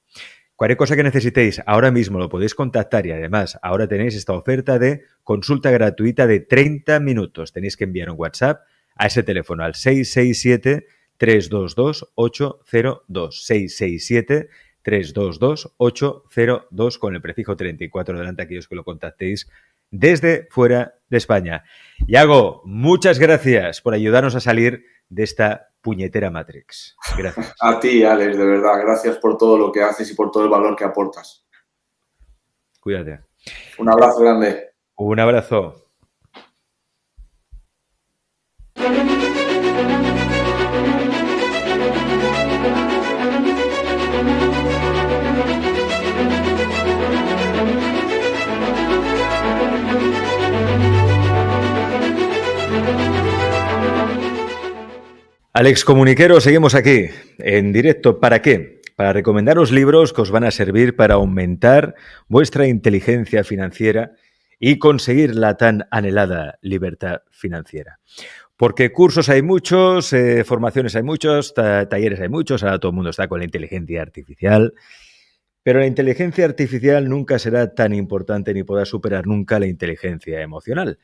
S1: Cualquier cosa que necesitéis, ahora mismo lo podéis contactar y además ahora tenéis esta oferta de consulta gratuita de 30 minutos. Tenéis que enviar un WhatsApp a ese teléfono al 667-322-802. 667-322-802 con el prefijo 34 delante, aquellos que lo contactéis desde fuera de España. Yago, muchas gracias por ayudarnos a salir de esta puñetera Matrix. Gracias.
S4: A ti, Alex, de verdad. Gracias por todo lo que haces y por todo el valor que aportas.
S1: Cuídate.
S4: Un abrazo grande.
S1: Un abrazo. Alex Comuniquero, seguimos aquí en directo. ¿Para qué? Para recomendaros libros que os van a servir para aumentar vuestra inteligencia financiera y conseguir la tan anhelada libertad financiera. Porque cursos hay muchos, formaciones hay muchos, talleres hay muchos, ahora todo el mundo está con la inteligencia artificial, pero la inteligencia artificial nunca será tan importante ni podrá superar nunca la inteligencia emocional.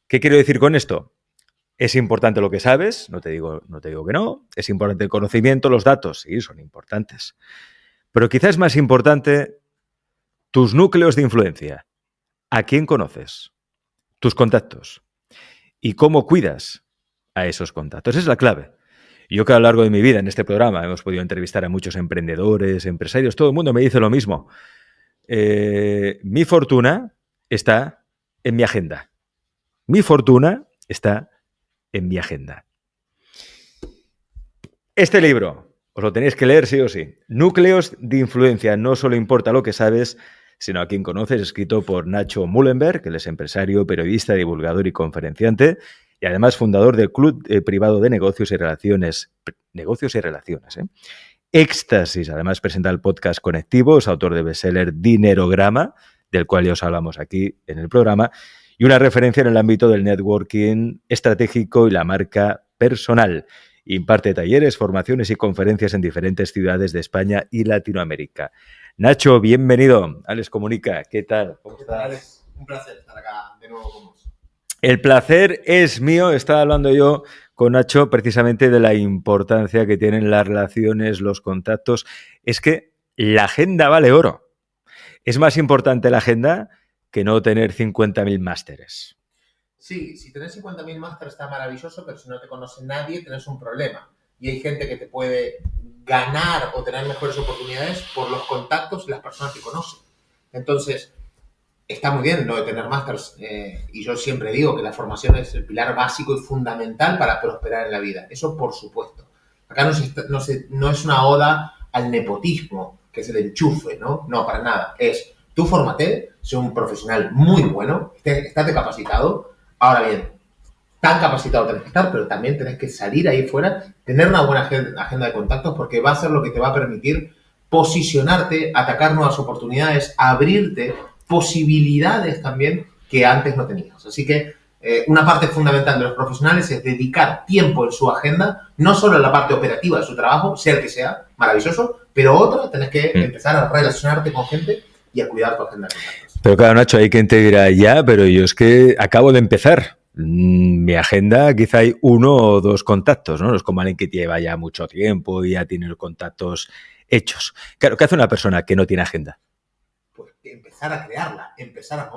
S1: ¿Qué quiero decir con esto? Es importante lo que sabes, no te digo que no, es importante el conocimiento, los datos, sí, son importantes. Pero quizás es más importante tus núcleos de influencia, a quién conoces, tus contactos y cómo cuidas a esos contactos. Esa es la clave. Yo que a lo largo de mi vida en este programa hemos podido entrevistar a muchos emprendedores, empresarios, todo el mundo me dice lo mismo. Mi fortuna está en mi agenda. Mi fortuna está en mi agenda. Este libro os lo tenéis que leer sí o sí. Núcleos de influencia. No solo importa lo que sabes, sino a quién conoces, escrito por Nacho Mullenberg, que él es empresario, periodista, divulgador y conferenciante, y además fundador del Club Privado de Negocios y Relaciones. Éxtasis, además presenta el podcast Conectivo, es autor de bestseller Dinerograma, del cual ya os hablamos aquí en el programa, y una referencia en el ámbito del networking estratégico y la marca personal. Imparte talleres, formaciones y conferencias en diferentes ciudades de España y Latinoamérica. Nacho, bienvenido. Alex Comunica, ¿qué tal?
S5: ¿Cómo estás? Alex, un placer estar acá de nuevo con vos.
S1: El placer es mío. Estaba hablando yo con Nacho precisamente de la importancia que tienen las relaciones, los contactos. Es que la agenda vale oro. Es más importante la agenda que no tener 50.000 másteres.
S5: Sí, si tenés 50.000 másteres está maravilloso, pero si no te conoce nadie tenés un problema. Y hay gente que te puede ganar o tener mejores oportunidades por los contactos y las personas que conocen. Entonces, está muy bien lo de tener másteres. Y yo siempre digo que la formación es el pilar básico y fundamental para prosperar en la vida. Eso por supuesto. Acá no es una oda al nepotismo, que es el enchufe, ¿no? No, para nada. Es, tú fórmate, sé un profesional muy bueno, estate capacitado. Ahora bien, tan capacitado tenés que estar, pero también tenés que salir ahí fuera, tener una buena agenda de contactos, porque va a ser lo que te va a permitir posicionarte, atacar nuevas oportunidades, abrirte posibilidades también que antes no tenías. Así que una parte fundamental de los profesionales es dedicar tiempo en su agenda, no solo en la parte operativa de su trabajo, sea el que sea, maravilloso, pero otra, tenés que empezar a relacionarte con gente y a cuidar tu agenda de contactos.
S1: Pero claro, Nacho, hay quien te dirá, ya, pero yo es que acabo de empezar. Mi agenda quizá hay 1 o 2 contactos, ¿no? No es como alguien que lleva ya mucho tiempo y ya tiene los contactos hechos. Claro, ¿qué hace una persona que no tiene agenda?
S5: Pues empezar a crearla, empezar a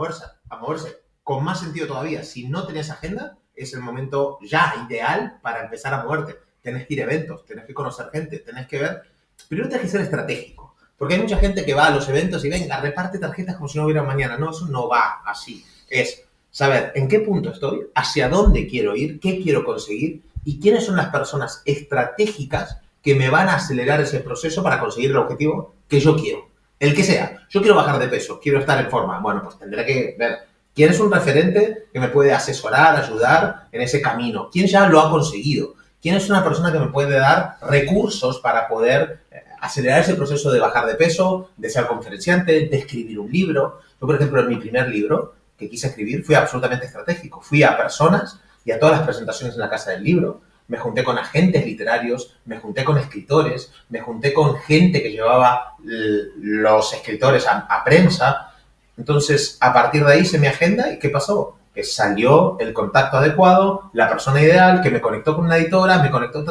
S5: moverse. Con más sentido todavía, si no tenés agenda, es el momento ya ideal para empezar a moverte. Tenés que ir a eventos, tenés que conocer gente, tenés que ver... Primero tenés que ser estratégico. Porque hay mucha gente que va a los eventos y venga, reparte tarjetas como si no hubiera mañana. No, eso no va así. Es saber en qué punto estoy, hacia dónde quiero ir, qué quiero conseguir y quiénes son las personas estratégicas que me van a acelerar ese proceso para conseguir el objetivo que yo quiero. El que sea. Yo quiero bajar de peso, quiero estar en forma. Bueno, pues tendré que ver quién es un referente que me puede asesorar, ayudar en ese camino. ¿Quién ya lo ha conseguido? ¿Quién es una persona que me puede dar recursos para poder acelerar ese proceso de bajar de peso, de ser conferenciante, de escribir un libro? Yo, por ejemplo, en mi primer libro que quise escribir fui absolutamente estratégico. Fui a personas y a todas las presentaciones en la Casa del Libro. Me junté con agentes literarios, me junté con escritores, me junté con gente que llevaba los escritores a prensa. Entonces, a partir de ahí hice mi agenda y ¿qué pasó? Que salió el contacto adecuado, la persona ideal, que me conectó con una editora, me conectó,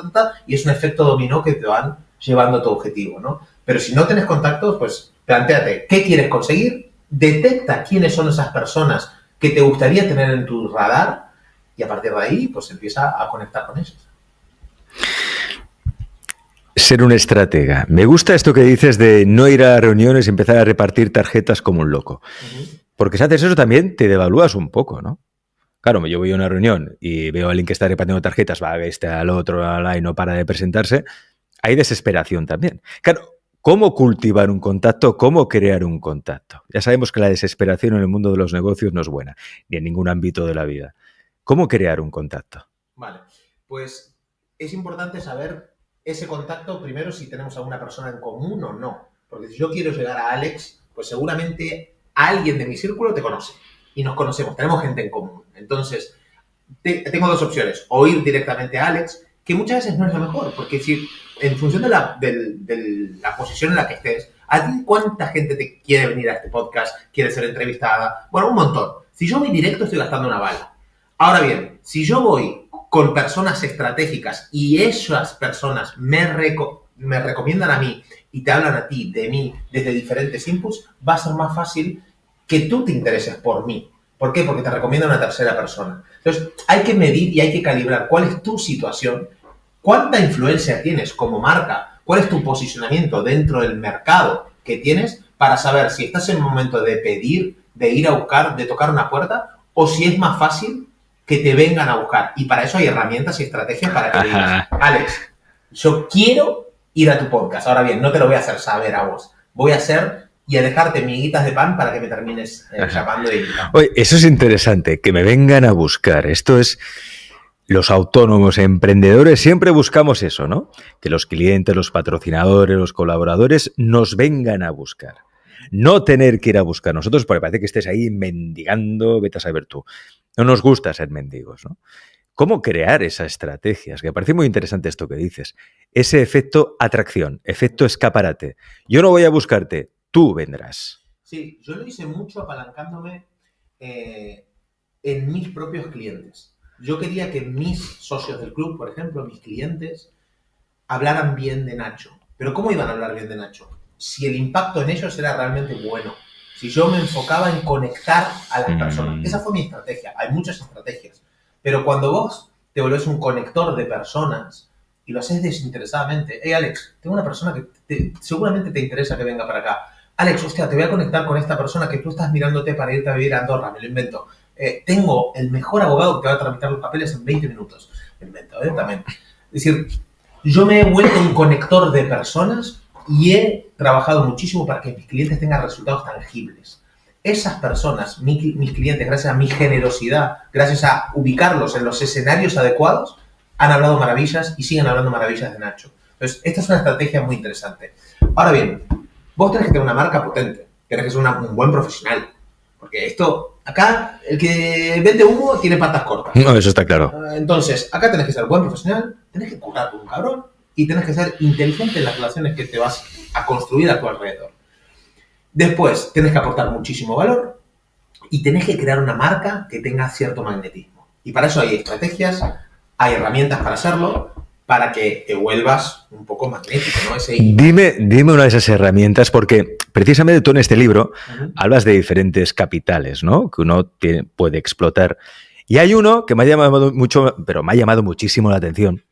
S5: y es un efecto dominó que te van llevando a tu objetivo, ¿no? Pero si no tienes contactos, pues plantéate qué quieres conseguir, detecta quiénes son esas personas que te gustaría tener en tu radar y a partir de ahí, pues empieza a conectar con ellos.
S1: Ser un estratega. Me gusta esto que dices de no ir a reuniones y empezar a repartir tarjetas como un loco. Porque si haces eso también te devalúas un poco, ¿no? Claro, yo voy a una reunión y veo a alguien que está repartiendo tarjetas, va al otro, y no para de presentarse. Hay desesperación también. Claro, ¿cómo cultivar un contacto? ¿Cómo crear un contacto? Ya sabemos que la desesperación en el mundo de los negocios no es buena, ni en ningún ámbito de la vida. ¿Cómo crear un contacto?
S5: Vale, pues es importante saber ese contacto primero si tenemos alguna persona en común o no. Porque si yo quiero llegar a Alex, pues seguramente alguien de mi círculo te conoce. Y nos conocemos, tenemos gente en común. Entonces, tengo dos opciones. O ir directamente a Alex, que muchas veces no es lo mejor. Porque si, en función de la posición en la que estés, ¿a ti cuánta gente te quiere venir a este podcast? ¿Quiere ser entrevistada? Bueno, un montón. Si yo voy directo, estoy gastando una bala. Ahora bien, si yo voy con personas estratégicas y esas personas me recomiendan a mí y te hablan a ti de mí desde diferentes inputs, va a ser más fácil que tú te intereses por mí. ¿Por qué? Porque te recomienda una tercera persona. Entonces, hay que medir y hay que calibrar cuál es tu situación, cuánta influencia tienes como marca, cuál es tu posicionamiento dentro del mercado que tienes para saber si estás en el momento de pedir, de ir a buscar, de tocar una puerta, o si es más fácil que te vengan a buscar. Y para eso hay herramientas y estrategias para que digas, Alex, yo quiero ir a tu podcast. Ahora bien, no te lo voy a hacer saber a vos. Voy a hacer y a dejarte miguitas de pan para que me termines llamando y invitando.
S1: Oye, eso es interesante, que me vengan a buscar. Esto es... Los autónomos, emprendedores, siempre buscamos eso, ¿no? Que los clientes, los patrocinadores, los colaboradores nos vengan a buscar. No tener que ir a buscar nosotros, porque parece que estés ahí mendigando, vete a saber tú. No nos gusta ser mendigos, ¿no? ¿Cómo crear esas estrategias? Que me parece muy interesante esto que dices. Ese efecto atracción, efecto escaparate. Yo no voy a buscarte, tú vendrás.
S5: Sí, yo lo hice mucho apalancándome en mis propios clientes. Yo quería que mis socios del club, por ejemplo, mis clientes, hablaran bien de Nacho. Pero ¿cómo iban a hablar bien de Nacho? Si el impacto en ellos era realmente bueno. Si yo me enfocaba en conectar a las personas. Esa fue mi estrategia. Hay muchas estrategias. Pero cuando vos te volvés un conector de personas y lo haces desinteresadamente. Hey, Alex, tengo una persona que seguramente te interesa que venga para acá. Alex, hostia, te voy a conectar con esta persona que tú estás mirándote para irte a vivir a Andorra. Me lo invento. Tengo el mejor abogado que te va a tramitar los papeles en 20 minutos. Me invento, también. Es decir, yo me he vuelto un conector de personas y he trabajado muchísimo para que mis clientes tengan resultados tangibles. Esas personas, mis clientes, gracias a mi generosidad, gracias a ubicarlos en los escenarios adecuados, han hablado maravillas y siguen hablando maravillas de Nacho. Entonces, esta es una estrategia muy interesante. Ahora bien, vos tenés que tener una marca potente, tenés que ser un buen profesional. Porque esto, acá, el que vende humo tiene patas cortas.
S1: No, eso está claro.
S5: Entonces, acá tenés que ser buen profesional, tenés que currar como un cabrón y tenés que ser inteligente en las relaciones que te vas a construir a tu alrededor. Después, tenés que aportar muchísimo valor y tenés que crear una marca que tenga cierto magnetismo. Y para eso hay estrategias, hay herramientas para hacerlo, para que te vuelvas un poco magnético, ¿no?
S1: Dime una de esas herramientas, porque precisamente tú en este libro hablas de diferentes capitales, ¿no? Que uno puede explotar. Y hay uno que me ha llamado mucho, pero me ha llamado muchísimo la atención,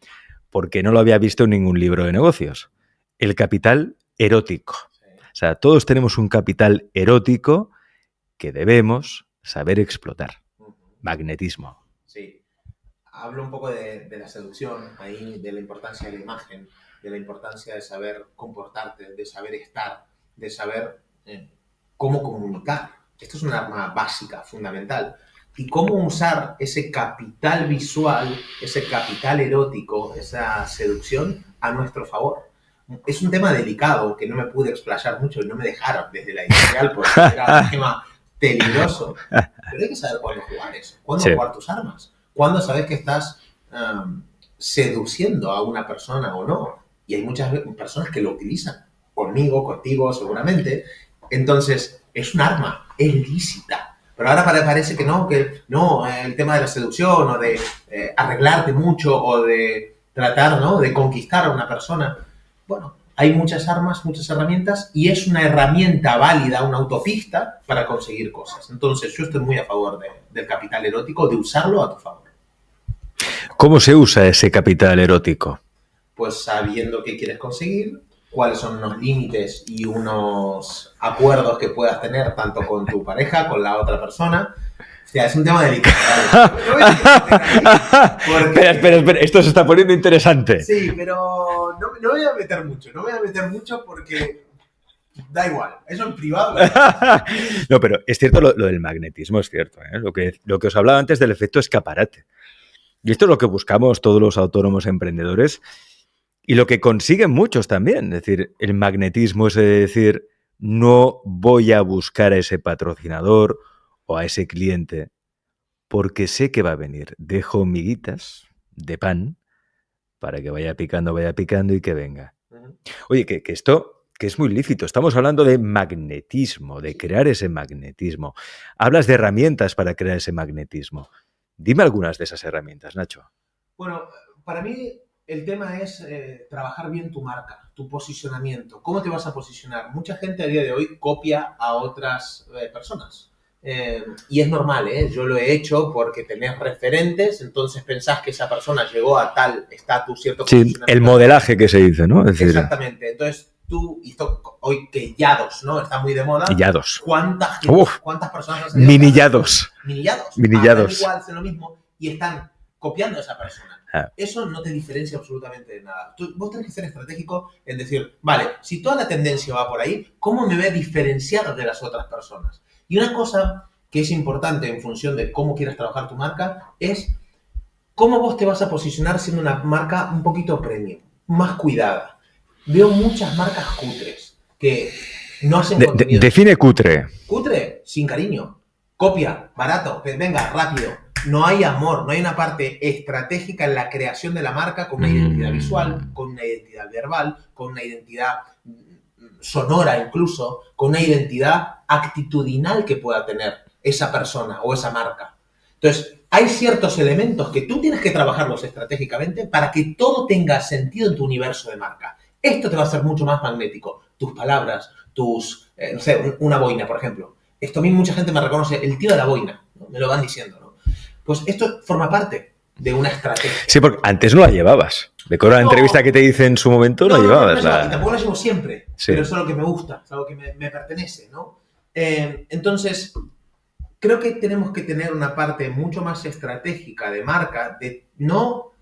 S1: porque no lo había visto en ningún libro de negocios. El capital erótico. O sea, todos tenemos un capital erótico que debemos saber explotar. Magnetismo.
S5: Sí. Hablo un poco de la seducción, ahí, de la importancia de la imagen, de la importancia de saber comportarte, de saber estar, de saber cómo comunicar. Esto es un arma básica, fundamental. Y cómo usar ese capital visual, ese capital erótico, esa seducción a nuestro favor. Es un tema delicado que no me pude explayar mucho y no me dejaron desde la editorial porque era un tema peligroso. Pero hay que saber cuándo jugar eso, cuándo jugar tus armas, cuándo sabes que estás seduciendo a una persona o no. Y hay muchas personas que lo utilizan, conmigo, contigo, seguramente. Entonces, es un arma, es lícita. Pero ahora parece que no, el tema de la seducción o de arreglarte mucho o de tratar, ¿no?, de conquistar a una persona. Bueno, hay muchas armas, muchas herramientas y es una herramienta válida, una autopista para conseguir cosas. Entonces, yo estoy muy a favor del capital erótico, de usarlo a tu favor.
S1: ¿Cómo se usa ese capital erótico?
S5: Pues sabiendo qué quieres conseguir, cuáles son unos límites y unos acuerdos que puedas tener tanto con tu pareja, con la otra persona. O sea, es un tema delicado.
S1: Espera, esto se está poniendo interesante.
S5: Sí, pero no me voy a meter mucho, porque da igual, eso en privado.
S1: No, pero es cierto lo del magnetismo, es cierto, ¿eh? Lo que os hablaba antes del efecto escaparate. Y esto es lo que buscamos todos los autónomos emprendedores y lo que consiguen muchos también. Es decir, el magnetismo es decir, no voy a buscar a ese patrocinador o a ese cliente porque sé que va a venir. Dejo miguitas de pan para que vaya picando y que venga. Oye, que esto que es muy lícito. Estamos hablando de magnetismo, de crear ese magnetismo. Hablas de herramientas para crear ese magnetismo. Dime algunas de esas herramientas, Nacho.
S5: Bueno, para mí el tema es trabajar bien tu marca, tu posicionamiento. ¿Cómo te vas a posicionar? Mucha gente a día de hoy copia a otras personas. Y es normal, ¿eh? Yo lo he hecho porque tenés referentes, entonces pensás que esa persona llegó a tal estatus, cierto posicionamiento.
S1: Sí, el modelaje que se dice, ¿no? Es decir,
S5: exactamente. Entonces tú, y esto, hoy que Yados, ¿no?, está muy de moda.
S1: Yados.
S5: ¿Cuántas personas han salido?
S1: Minillados.
S5: Minillados. Igual, hacen lo mismo y están copiando a esa persona. Eso no te diferencia absolutamente de nada. Vos tenés que ser estratégico en decir, vale, si toda la tendencia va por ahí, ¿cómo me voy a diferenciar de las otras personas? Y una cosa que es importante en función de cómo quieras trabajar tu marca es cómo vos te vas a posicionar siendo una marca un poquito premium, más cuidada. Veo muchas marcas cutres que no hacen contenido.
S1: Define cutre.
S5: Cutre, sin cariño. Copia, barato, venga, rápido. No hay amor, no hay una parte estratégica en la creación de la marca con una identidad visual, con una identidad verbal, con una identidad sonora incluso, con una identidad actitudinal que pueda tener esa persona o esa marca. Entonces, hay ciertos elementos que tú tienes que trabajarlos estratégicamente para que todo tenga sentido en tu universo de marca. Esto te va a hacer mucho más magnético. Tus palabras, no sé, una boina, por ejemplo. Esto a mí mucha gente me reconoce, el tío de la boina, ¿no? Me lo van diciendo, ¿no? Pues esto forma parte de una estrategia.
S1: Sí, porque antes no la llevabas. Recuerdo la entrevista que te hice en su momento, no llevabas.
S5: Y tampoco la llevo siempre, sí. Pero eso es lo que me gusta, es algo que me pertenece, ¿no? Entonces, creo que tenemos que tener una parte mucho más estratégica de marca, de no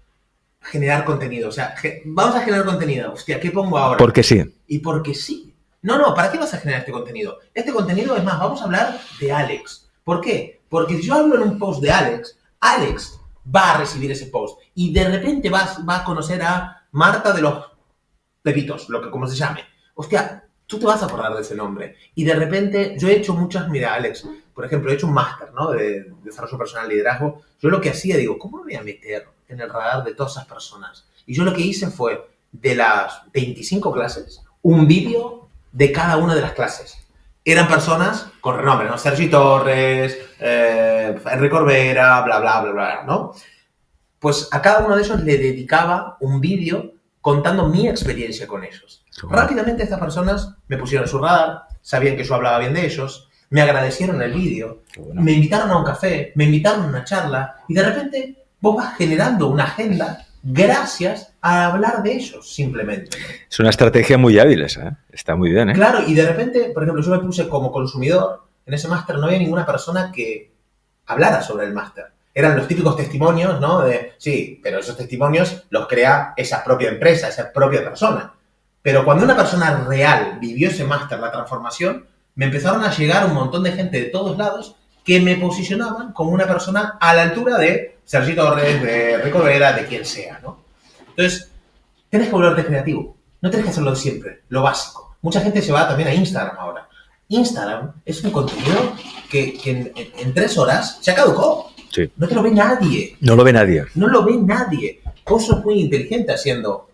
S5: generar contenido. O sea, vamos a generar contenido. Hostia, ¿qué pongo ahora?
S1: Porque sí.
S5: Y porque sí. No, ¿para qué vas a generar este contenido? Este contenido, es más, vamos a hablar de Alex. ¿Por qué? Porque si yo hablo en un post de Alex, Alex va a recibir ese post y de repente va a conocer a Marta de los Pepitos, como se llame. Hostia, tú te vas a acordar de ese nombre. Y de repente, yo he hecho mira, Alex, por ejemplo, he hecho un máster, ¿no?, de desarrollo personal, liderazgo. Yo lo que hacía, digo, ¿cómo me voy a meter en el radar de todas esas personas? Y yo lo que hice fue, de las 25 clases, un vídeo de cada una de las clases. Eran personas con renombre, ¿no? Sergi Torres, Enrique Corbera, bla, bla, bla, bla, ¿no? Pues a cada uno de ellos le dedicaba un vídeo contando mi experiencia con ellos. Rápidamente estas personas me pusieron en su radar, sabían que yo hablaba bien de ellos, me agradecieron el vídeo, me invitaron a un café, me invitaron a una charla y de repente vos vas generando una agenda gracias a hablar de ellos, simplemente.
S1: Es una estrategia muy hábil esa, ¿eh? Está muy bien, ¿eh?
S5: Claro, y de repente, por ejemplo, yo me puse como consumidor, en ese máster no había ninguna persona que hablara sobre el máster. Eran los típicos testimonios, ¿no? Sí, pero esos testimonios los crea esa propia empresa, esa propia persona. Pero cuando una persona real vivió ese máster, la transformación, me empezaron a llegar un montón de gente de todos lados que me posicionaban como una persona a la altura de Sergi Torres, de Rico Vera, de quien sea, ¿no? Entonces, tienes que volverte creativo. No tienes que hacerlo siempre, lo básico. Mucha gente se va también a Instagram ahora. Instagram es un contenido que en 3 horas se ha caducado.
S1: Sí.
S5: No te lo ve nadie.
S1: No lo ve nadie.
S5: No lo ve nadie. Vos sos muy inteligente haciendo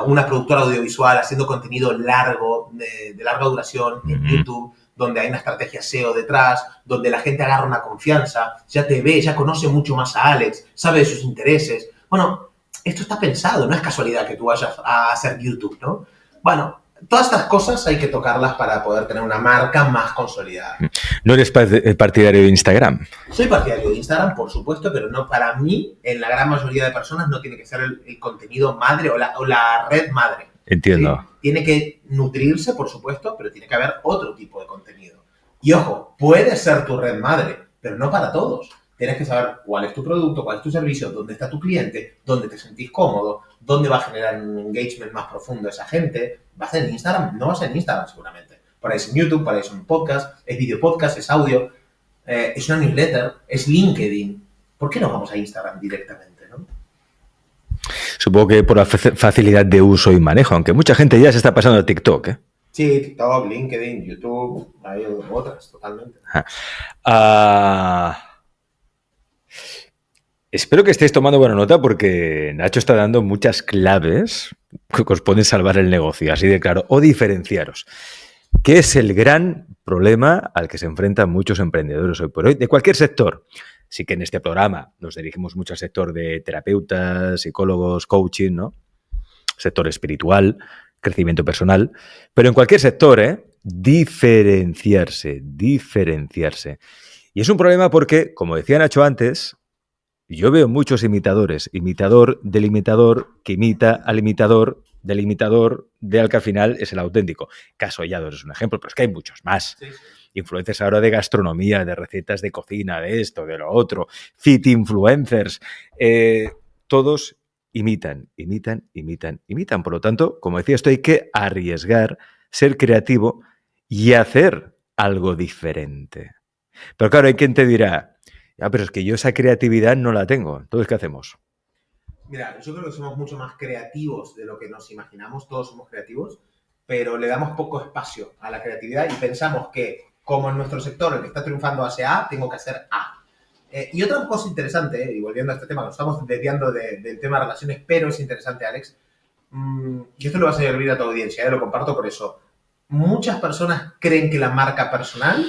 S5: una productora audiovisual, haciendo contenido largo, de larga duración en YouTube, donde hay una estrategia SEO detrás, donde la gente agarra una confianza, ya te ve, ya conoce mucho más a Alex, sabe de sus intereses. Bueno, esto está pensado, no es casualidad que tú vayas a hacer YouTube, ¿no? Bueno, todas estas cosas hay que tocarlas para poder tener una marca más consolidada.
S1: ¿No eres partidario de Instagram?
S5: Soy partidario de Instagram, por supuesto, pero no, para mí, en la gran mayoría de personas, no tiene que ser el contenido madre o la red madre.
S1: Entiendo.
S5: ¿Sí? Tiene que nutrirse, por supuesto, pero tiene que haber otro tipo de contenido. Y ojo, puede ser tu red madre, pero no para todos. Tienes que saber cuál es tu producto, cuál es tu servicio, dónde está tu cliente, dónde te sentís cómodo, dónde va a generar un engagement más profundo esa gente. ¿Va a ser en Instagram? No va a ser en Instagram, seguramente. Por ahí es en YouTube, por ahí es un podcast, es video podcast, es audio, es una newsletter, es LinkedIn. ¿Por qué no vamos a Instagram directamente, no?
S1: Supongo que por la facilidad de uso y manejo, aunque mucha gente ya se está pasando a TikTok, ¿eh?
S5: Sí, TikTok, LinkedIn, YouTube, hay otras, totalmente.
S1: Espero que estéis tomando buena nota porque Nacho está dando muchas claves que os pueden salvar el negocio, así de claro, o diferenciaros. ¿Qué es el gran problema al que se enfrentan muchos emprendedores hoy por hoy, de cualquier sector? Sí que en este programa nos dirigimos mucho al sector de terapeutas, psicólogos, coaching, ¿no? Sector espiritual, crecimiento personal, pero en cualquier sector, diferenciarse. Y es un problema porque, como decía Nacho antes, yo veo muchos imitadores, imitador del imitador que imita al imitador del imitador del que al final es el auténtico. Casollados es un ejemplo, pero es que hay muchos más.
S5: Sí, sí.
S1: Influencers ahora de gastronomía, de recetas de cocina, de esto, de lo otro, fit influencers, todos imitan. Por lo tanto, como decía esto, hay que arriesgar, ser creativo y hacer algo diferente. Pero claro, hay quien te dirá, pero es que yo esa creatividad no la tengo. Entonces, ¿qué hacemos?
S5: Mira, yo creo que somos mucho más creativos de lo que nos imaginamos. Todos somos creativos, pero le damos poco espacio a la creatividad y pensamos que, como en nuestro sector el que está triunfando hace A, tengo que hacer A. Y otra cosa interesante, y volviendo a este tema, nos estamos desviando del tema de relaciones, pero es interesante, Alex, y esto le va a servir a tu audiencia, lo comparto por eso. Muchas personas creen que la marca personal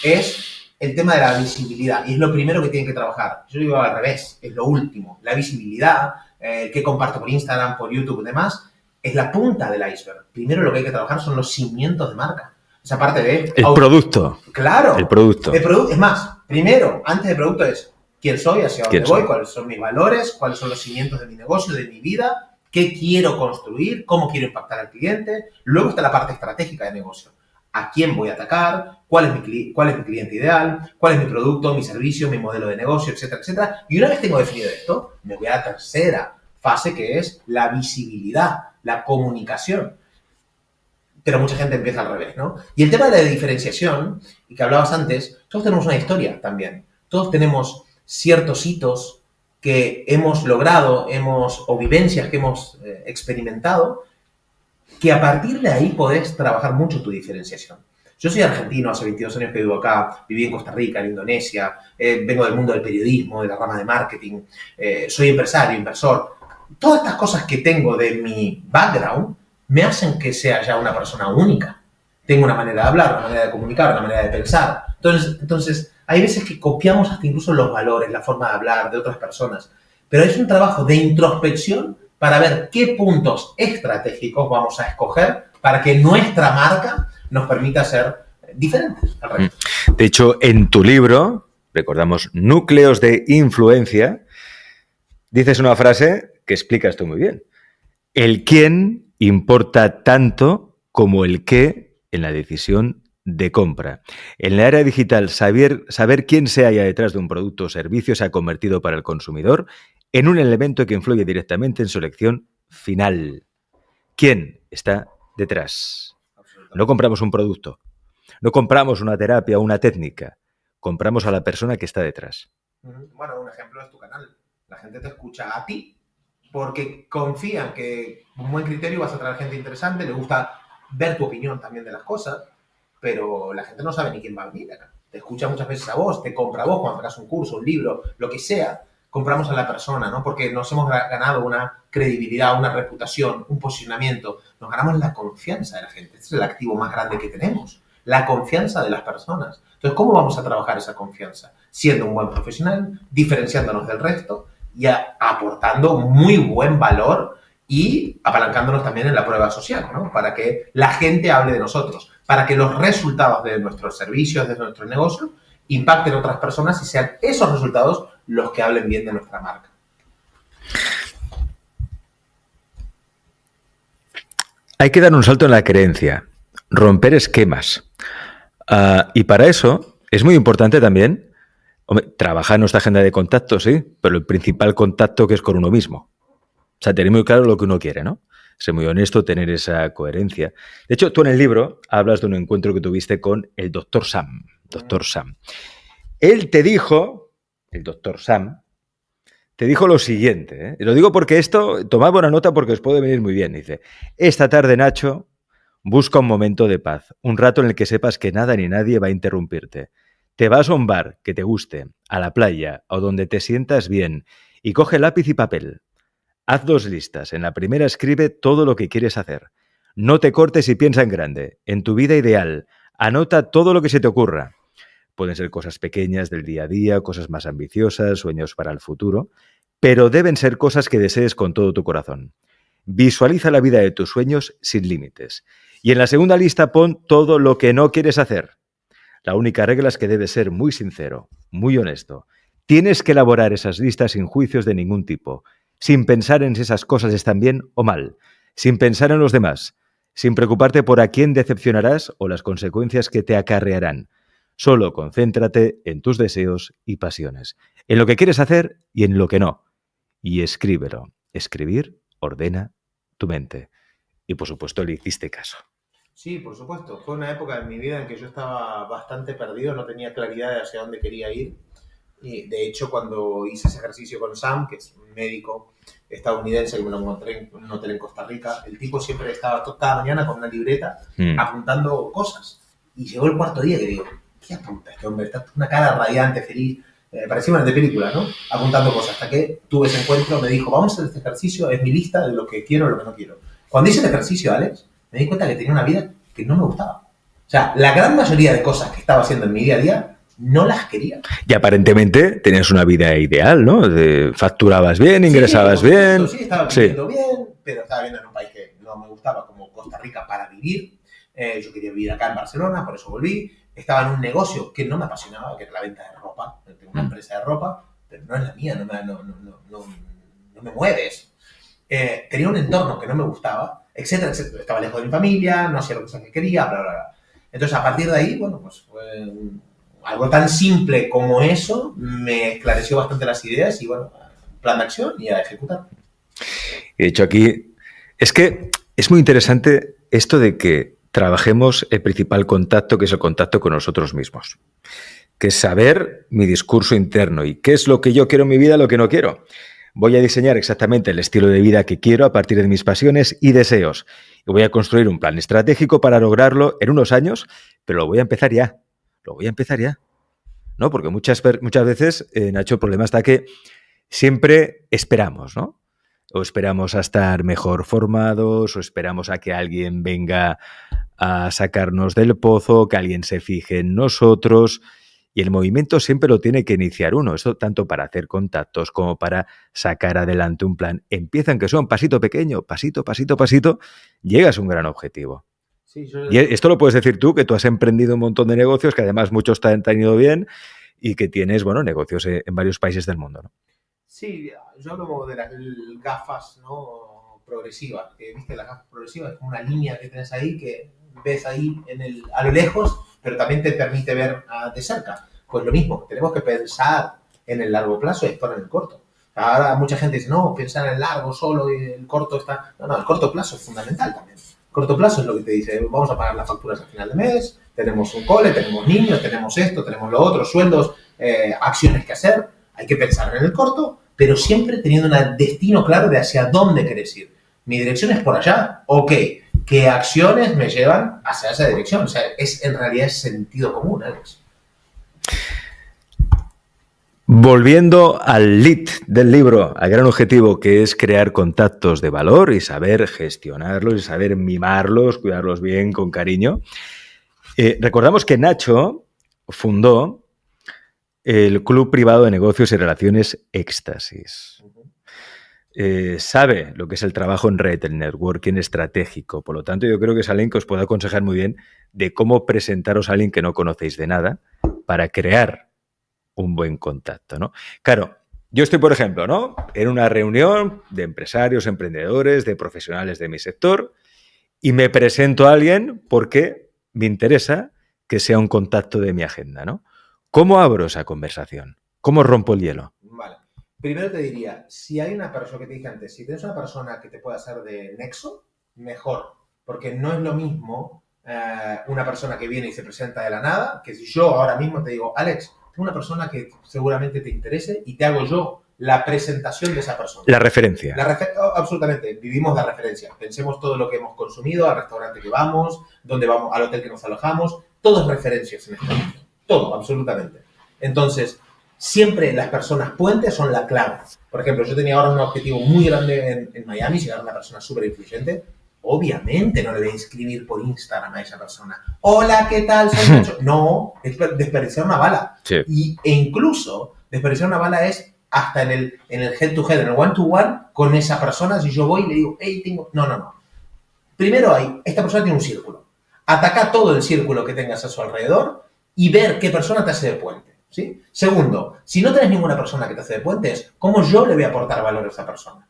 S5: es el tema de la visibilidad, y es lo primero que tienen que trabajar. Yo digo al revés, es lo último. La visibilidad, que comparto por Instagram, por YouTube y demás, es la punta del iceberg. Primero lo que hay que trabajar son los cimientos de marca. Esa parte de...
S1: El producto.
S5: Claro.
S1: El producto.
S5: Es más, primero, antes del producto es quién soy, hacia dónde voy, cuáles son mis valores, cuáles son los cimientos de mi negocio, de mi vida, qué quiero construir, cómo quiero impactar al cliente. Luego está la parte estratégica de negocio. ¿A quién voy a atacar? ¿Cuál es mi cliente ideal? ¿Cuál es mi producto, mi servicio, mi modelo de negocio, etcétera, etcétera? Y una vez tengo definido esto, me voy a la tercera fase, que es la visibilidad, la comunicación. Pero mucha gente empieza al revés, ¿no? Y el tema de la diferenciación, y que hablabas antes, todos tenemos una historia también. Todos tenemos ciertos hitos que hemos logrado, o vivencias que hemos experimentado, que a partir de ahí podés trabajar mucho tu diferenciación. Yo soy argentino, hace 22 años que vivo acá, viví en Costa Rica, en Indonesia, vengo del mundo del periodismo, de la rama de marketing, soy empresario, inversor. Todas estas cosas que tengo de mi background me hacen que sea ya una persona única. Tengo una manera de hablar, una manera de comunicar, una manera de pensar. Entonces, hay veces que copiamos hasta incluso los valores, la forma de hablar de otras personas. Pero es un trabajo de introspección para ver qué puntos estratégicos vamos a escoger para que nuestra marca nos permita ser diferentes al resto.
S1: De hecho, en tu libro, recordamos Núcleos de Influencia, dices una frase que explica esto muy bien. El quién importa tanto como el qué en la decisión de compra. En la era digital, saber quién se halla detrás de un producto o servicio se ha convertido para el consumidor en un elemento que influye directamente en su elección final. ¿Quién está detrás.
S5: Absolutamente.
S1: No compramos un producto, no compramos una terapia o una técnica, compramos a la persona que está detrás.
S5: Bueno, un ejemplo es tu canal. La gente te escucha a ti porque confían que con un buen criterio vas a traer gente interesante, le gusta ver tu opinión también de las cosas, pero la gente no sabe ni quién va a venir acá. Te escucha muchas veces a vos, te compra a vos cuando sacas un curso, un libro, lo que sea, compramos a la persona, ¿no? Porque nos hemos ganado una credibilidad, una reputación, un posicionamiento. Nos ganamos la confianza de la gente. Este es el activo más grande que tenemos, la confianza de las personas. Entonces, ¿cómo vamos a trabajar esa confianza? Siendo un buen profesional, diferenciándonos del resto y aportando muy buen valor y apalancándonos también en la prueba social, ¿no? Para que la gente hable de nosotros, para que los resultados de nuestros servicios, de nuestros negocios, impacten a otras personas y sean esos resultados los que hablen bien de nuestra marca.
S1: Hay que dar un salto en la creencia, romper esquemas. Y para eso es muy importante también trabajar en nuestra agenda de contactos, sí, pero el principal contacto que es con uno mismo. O sea, tener muy claro lo que uno quiere, ¿no? Ser muy honesto, tener esa coherencia. De hecho, tú en el libro hablas de un encuentro que tuviste con el Dr. Sam. Dr. Sam. Él te dijo, el Dr. Sam, te dijo lo siguiente, ¿eh? Y lo digo porque esto, tomad buena nota porque os puede venir muy bien. Dice, esta tarde, Nacho, busca un momento de paz, un rato en el que sepas que nada ni nadie va a interrumpirte. Te vas a un bar que te guste, a la playa o donde te sientas bien y coge lápiz y papel. Haz 2 listas. En la primera escribe todo lo que quieres hacer. No te cortes y piensa en grande, en tu vida ideal. Anota todo lo que se te ocurra. Pueden ser cosas pequeñas del día a día, cosas más ambiciosas, sueños para el futuro, pero deben ser cosas que desees con todo tu corazón. Visualiza la vida de tus sueños sin límites. Y en la segunda lista pon todo lo que no quieres hacer. La única regla es que debes ser muy sincero, muy honesto. Tienes que elaborar esas listas sin juicios de ningún tipo, sin pensar en si esas cosas están bien o mal, sin pensar en los demás, sin preocuparte por a quién decepcionarás o las consecuencias que te acarrearán. Solo concéntrate en tus deseos y pasiones, en lo que quieres hacer y en lo que no. Y escríbelo. Escribir ordena tu mente. Y por supuesto le hiciste caso.
S5: Sí, por supuesto. Fue una época de mi vida en que yo estaba bastante perdido, no tenía claridad de hacia dónde quería ir. Y de hecho, cuando hice ese ejercicio con Sam, que es un médico estadounidense que me lo encontré en un hotel en Costa Rica, el tipo siempre estaba cada mañana con una libreta apuntando cosas. Y llegó el cuarto día que digo, ¿qué apunta este hombre? Está con una cara radiante, feliz, parecía una de película, ¿no? Apuntando cosas. Hasta que tuve ese encuentro, me dijo, vamos a hacer este ejercicio, es mi lista de lo que quiero y lo que no quiero. Cuando hice el ejercicio, Alex, me di cuenta que tenía una vida que no me gustaba. O sea, la gran mayoría de cosas que estaba haciendo en mi día a día no las quería.
S1: Y aparentemente tenías una vida ideal, ¿no? Facturabas bien, ingresabas bien.
S5: Sí, estaba viviendo bien, pero estaba viviendo en un país que no me gustaba, como Costa Rica, para vivir. Yo quería vivir acá en Barcelona, por eso volví. Estaba en un negocio que no me apasionaba, que era la venta de ropa. Tengo una empresa de ropa, pero no es la mía, no me mueve eso. Tenía un entorno que no me gustaba, etcétera, etcétera. Estaba lejos de mi familia, no hacía las cosas que quería, bla, bla, bla. Entonces, a partir de ahí, bueno, pues fue algo tan simple como eso me esclareció bastante las ideas y, bueno, plan de acción y a ejecutar.
S1: De hecho, aquí es que es muy interesante esto de que trabajemos el principal contacto, que es el contacto con nosotros mismos, que es saber mi discurso interno y qué es lo que yo quiero en mi vida, lo que no quiero. Voy a diseñar exactamente el estilo de vida que quiero a partir de mis pasiones y deseos. Y voy a construir un plan estratégico para lograrlo en unos años, pero lo voy a empezar ya. ¿No? Porque muchas veces, Nacho, el problema está que siempre esperamos, ¿no? O esperamos a estar mejor formados, o esperamos a que alguien venga a sacarnos del pozo, que alguien se fije en nosotros. Y el movimiento siempre lo tiene que iniciar uno. Esto tanto para hacer contactos como para sacar adelante un plan. Empiezan que son pasito pequeño, pasito, llegas a un gran objetivo. Sí, y esto lo puedes decir tú, que tú has emprendido un montón de negocios, que además muchos te han ido bien y que tienes, bueno, negocios en varios países del mundo, ¿no?
S5: Sí, yo hablo de las gafas, ¿no? Progresivas. ¿Viste? Las gafas progresivas es como una línea que tienes ahí, que ves ahí a lo lejos, pero también te permite ver de cerca. Pues lo mismo, tenemos que pensar en el largo plazo y actuar en el corto. Ahora mucha gente dice, no, pensar en el largo solo y el corto está... No, el corto plazo es fundamental también. Corto plazo es lo que te dice, vamos a pagar las facturas al final de mes, tenemos un cole, tenemos niños, tenemos esto, tenemos lo otro, sueldos, acciones que hacer. Hay que pensar en el corto, pero siempre teniendo un destino claro de hacia dónde querés ir. Mi dirección es por allá, ok. ¿Qué acciones me llevan hacia esa dirección? O sea, en realidad es sentido común, Alex.
S1: Volviendo al lead del libro, al gran objetivo que es crear contactos de valor y saber gestionarlos y saber mimarlos, cuidarlos bien, con cariño. Recordamos que Nacho fundó el Club Privado de Negocios y Relaciones Éxtasis. Sabe lo que es el trabajo en red, el networking estratégico. Por lo tanto, yo creo que es alguien que os puede aconsejar muy bien de cómo presentaros a alguien que no conocéis de nada para crear un buen contacto, ¿no? Claro, yo estoy, por ejemplo, ¿no?, en una reunión de empresarios, emprendedores, de profesionales de mi sector y me presento a alguien porque me interesa que sea un contacto de mi agenda, ¿no? ¿Cómo abro esa conversación? ¿Cómo rompo el hielo?
S5: Vale. Primero te diría, si hay una persona que te dije antes, si tienes una persona que te pueda hacer de nexo, mejor. Porque no es lo mismo una persona que viene y se presenta de la nada, que si yo ahora mismo te digo, Alex, tengo una persona que seguramente te interese y te hago yo la presentación de esa persona.
S1: La referencia.
S5: Absolutamente. Vivimos la referencia. Pensemos todo lo que hemos consumido, al restaurante que vamos, dónde vamos, al hotel que nos alojamos. Todo es referencias en este momento. Todo, absolutamente. Entonces, siempre las personas puentes son la clave. Por ejemplo, yo tenía ahora un objetivo muy grande en Miami, llegar a una persona súper influyente. Obviamente no le voy a escribir por Instagram a esa persona. Hola, ¿qué tal? Soy Nacho. No, es desperdiciar una bala.
S1: Sí.
S5: E incluso desperdiciar una bala es hasta en el head-to-head, en el one-to-one con esa persona. Si yo voy y le digo, hey, tengo... No. Primero esta persona tiene un círculo. Ataca todo el círculo que tengas a su alrededor y ver qué persona te hace de puente, ¿sí? Segundo, si no tenés ninguna persona que te hace de puente, es cómo yo le voy a aportar valor a esa persona.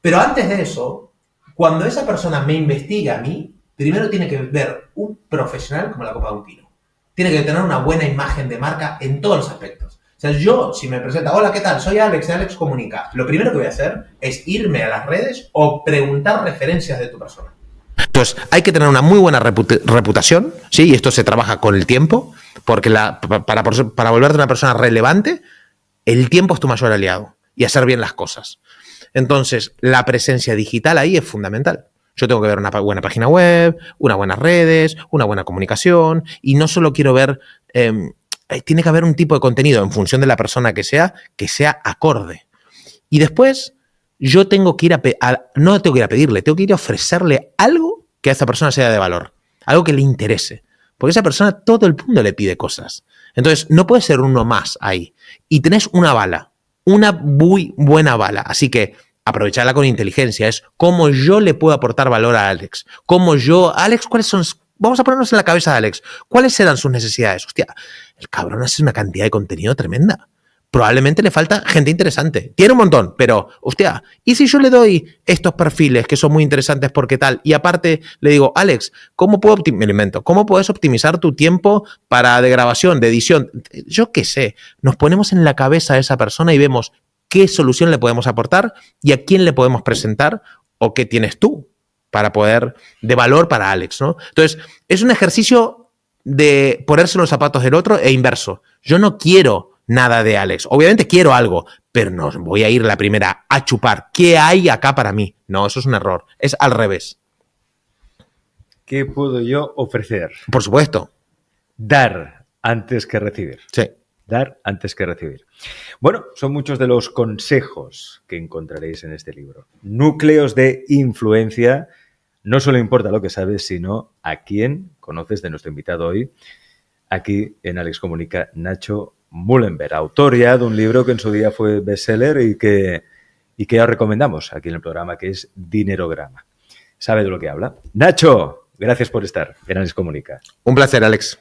S5: Pero antes de eso, cuando esa persona me investiga a mí, primero tiene que ver un profesional como la copa de un pino. Tiene que tener una buena imagen de marca en todos los aspectos. O sea, yo, si me presenta, hola, ¿qué tal? Soy Alex, de Alex Comunica. Lo primero que voy a hacer es irme a las redes o preguntar referencias de tu persona. Entonces, hay que tener una muy buena reputación, ¿sí? Y esto se trabaja con el tiempo, porque para volverte una persona relevante, el tiempo es tu mayor aliado y hacer bien las cosas. Entonces, la presencia digital ahí es fundamental. Yo tengo que ver una buena página web, unas buenas redes, una buena comunicación, y no solo quiero ver... tiene que haber un tipo de contenido en función de la persona que sea acorde. Y después, yo tengo que ir no tengo que ir a pedirle, tengo que ir a ofrecerle algo que a esa persona sea de valor, algo que le interese. Porque a esa persona todo el mundo le pide cosas. Entonces, no puede ser uno más ahí. Y tenés una bala, una muy buena bala. Así que aprovecharla con inteligencia. Es cómo yo le puedo aportar valor a Alex. Alex, ¿cuáles son? Vamos a ponernos en la cabeza de Alex. ¿Cuáles serán sus necesidades? Hostia, el cabrón hace una cantidad de contenido tremenda. Probablemente le falta gente interesante. Tiene un montón, pero, hostia, ¿y si yo le doy estos perfiles que son muy interesantes porque tal? Y aparte le digo, Alex, ¿cómo puedes optimizar tu tiempo de grabación, de edición? Yo qué sé. Nos ponemos en la cabeza a esa persona y vemos qué solución le podemos aportar y a quién le podemos presentar o qué tienes tú de valor para Alex, ¿no? Entonces, es un ejercicio de ponerse los zapatos del otro e inverso. Yo no quiero nada de Alex. Obviamente quiero algo, pero no voy a ir la primera a chupar. ¿Qué hay acá para mí? No, eso es un error. Es al revés.
S1: ¿Qué puedo yo ofrecer?
S5: Por supuesto.
S1: Dar antes que recibir.
S5: Sí.
S1: Dar antes que recibir. Bueno, son muchos de los consejos que encontraréis en este libro. Núcleos de influencia. No solo importa lo que sabes, sino a quién conoces, de nuestro invitado hoy, aquí en Alex Comunica, Nacho Mullenberg, autor ya de un libro que en su día fue bestseller y que ya os recomendamos aquí en el programa, que es Dinerograma. Sabe de lo que habla. Nacho, gracias por estar en Alex Comunica.
S5: Un placer, Alex.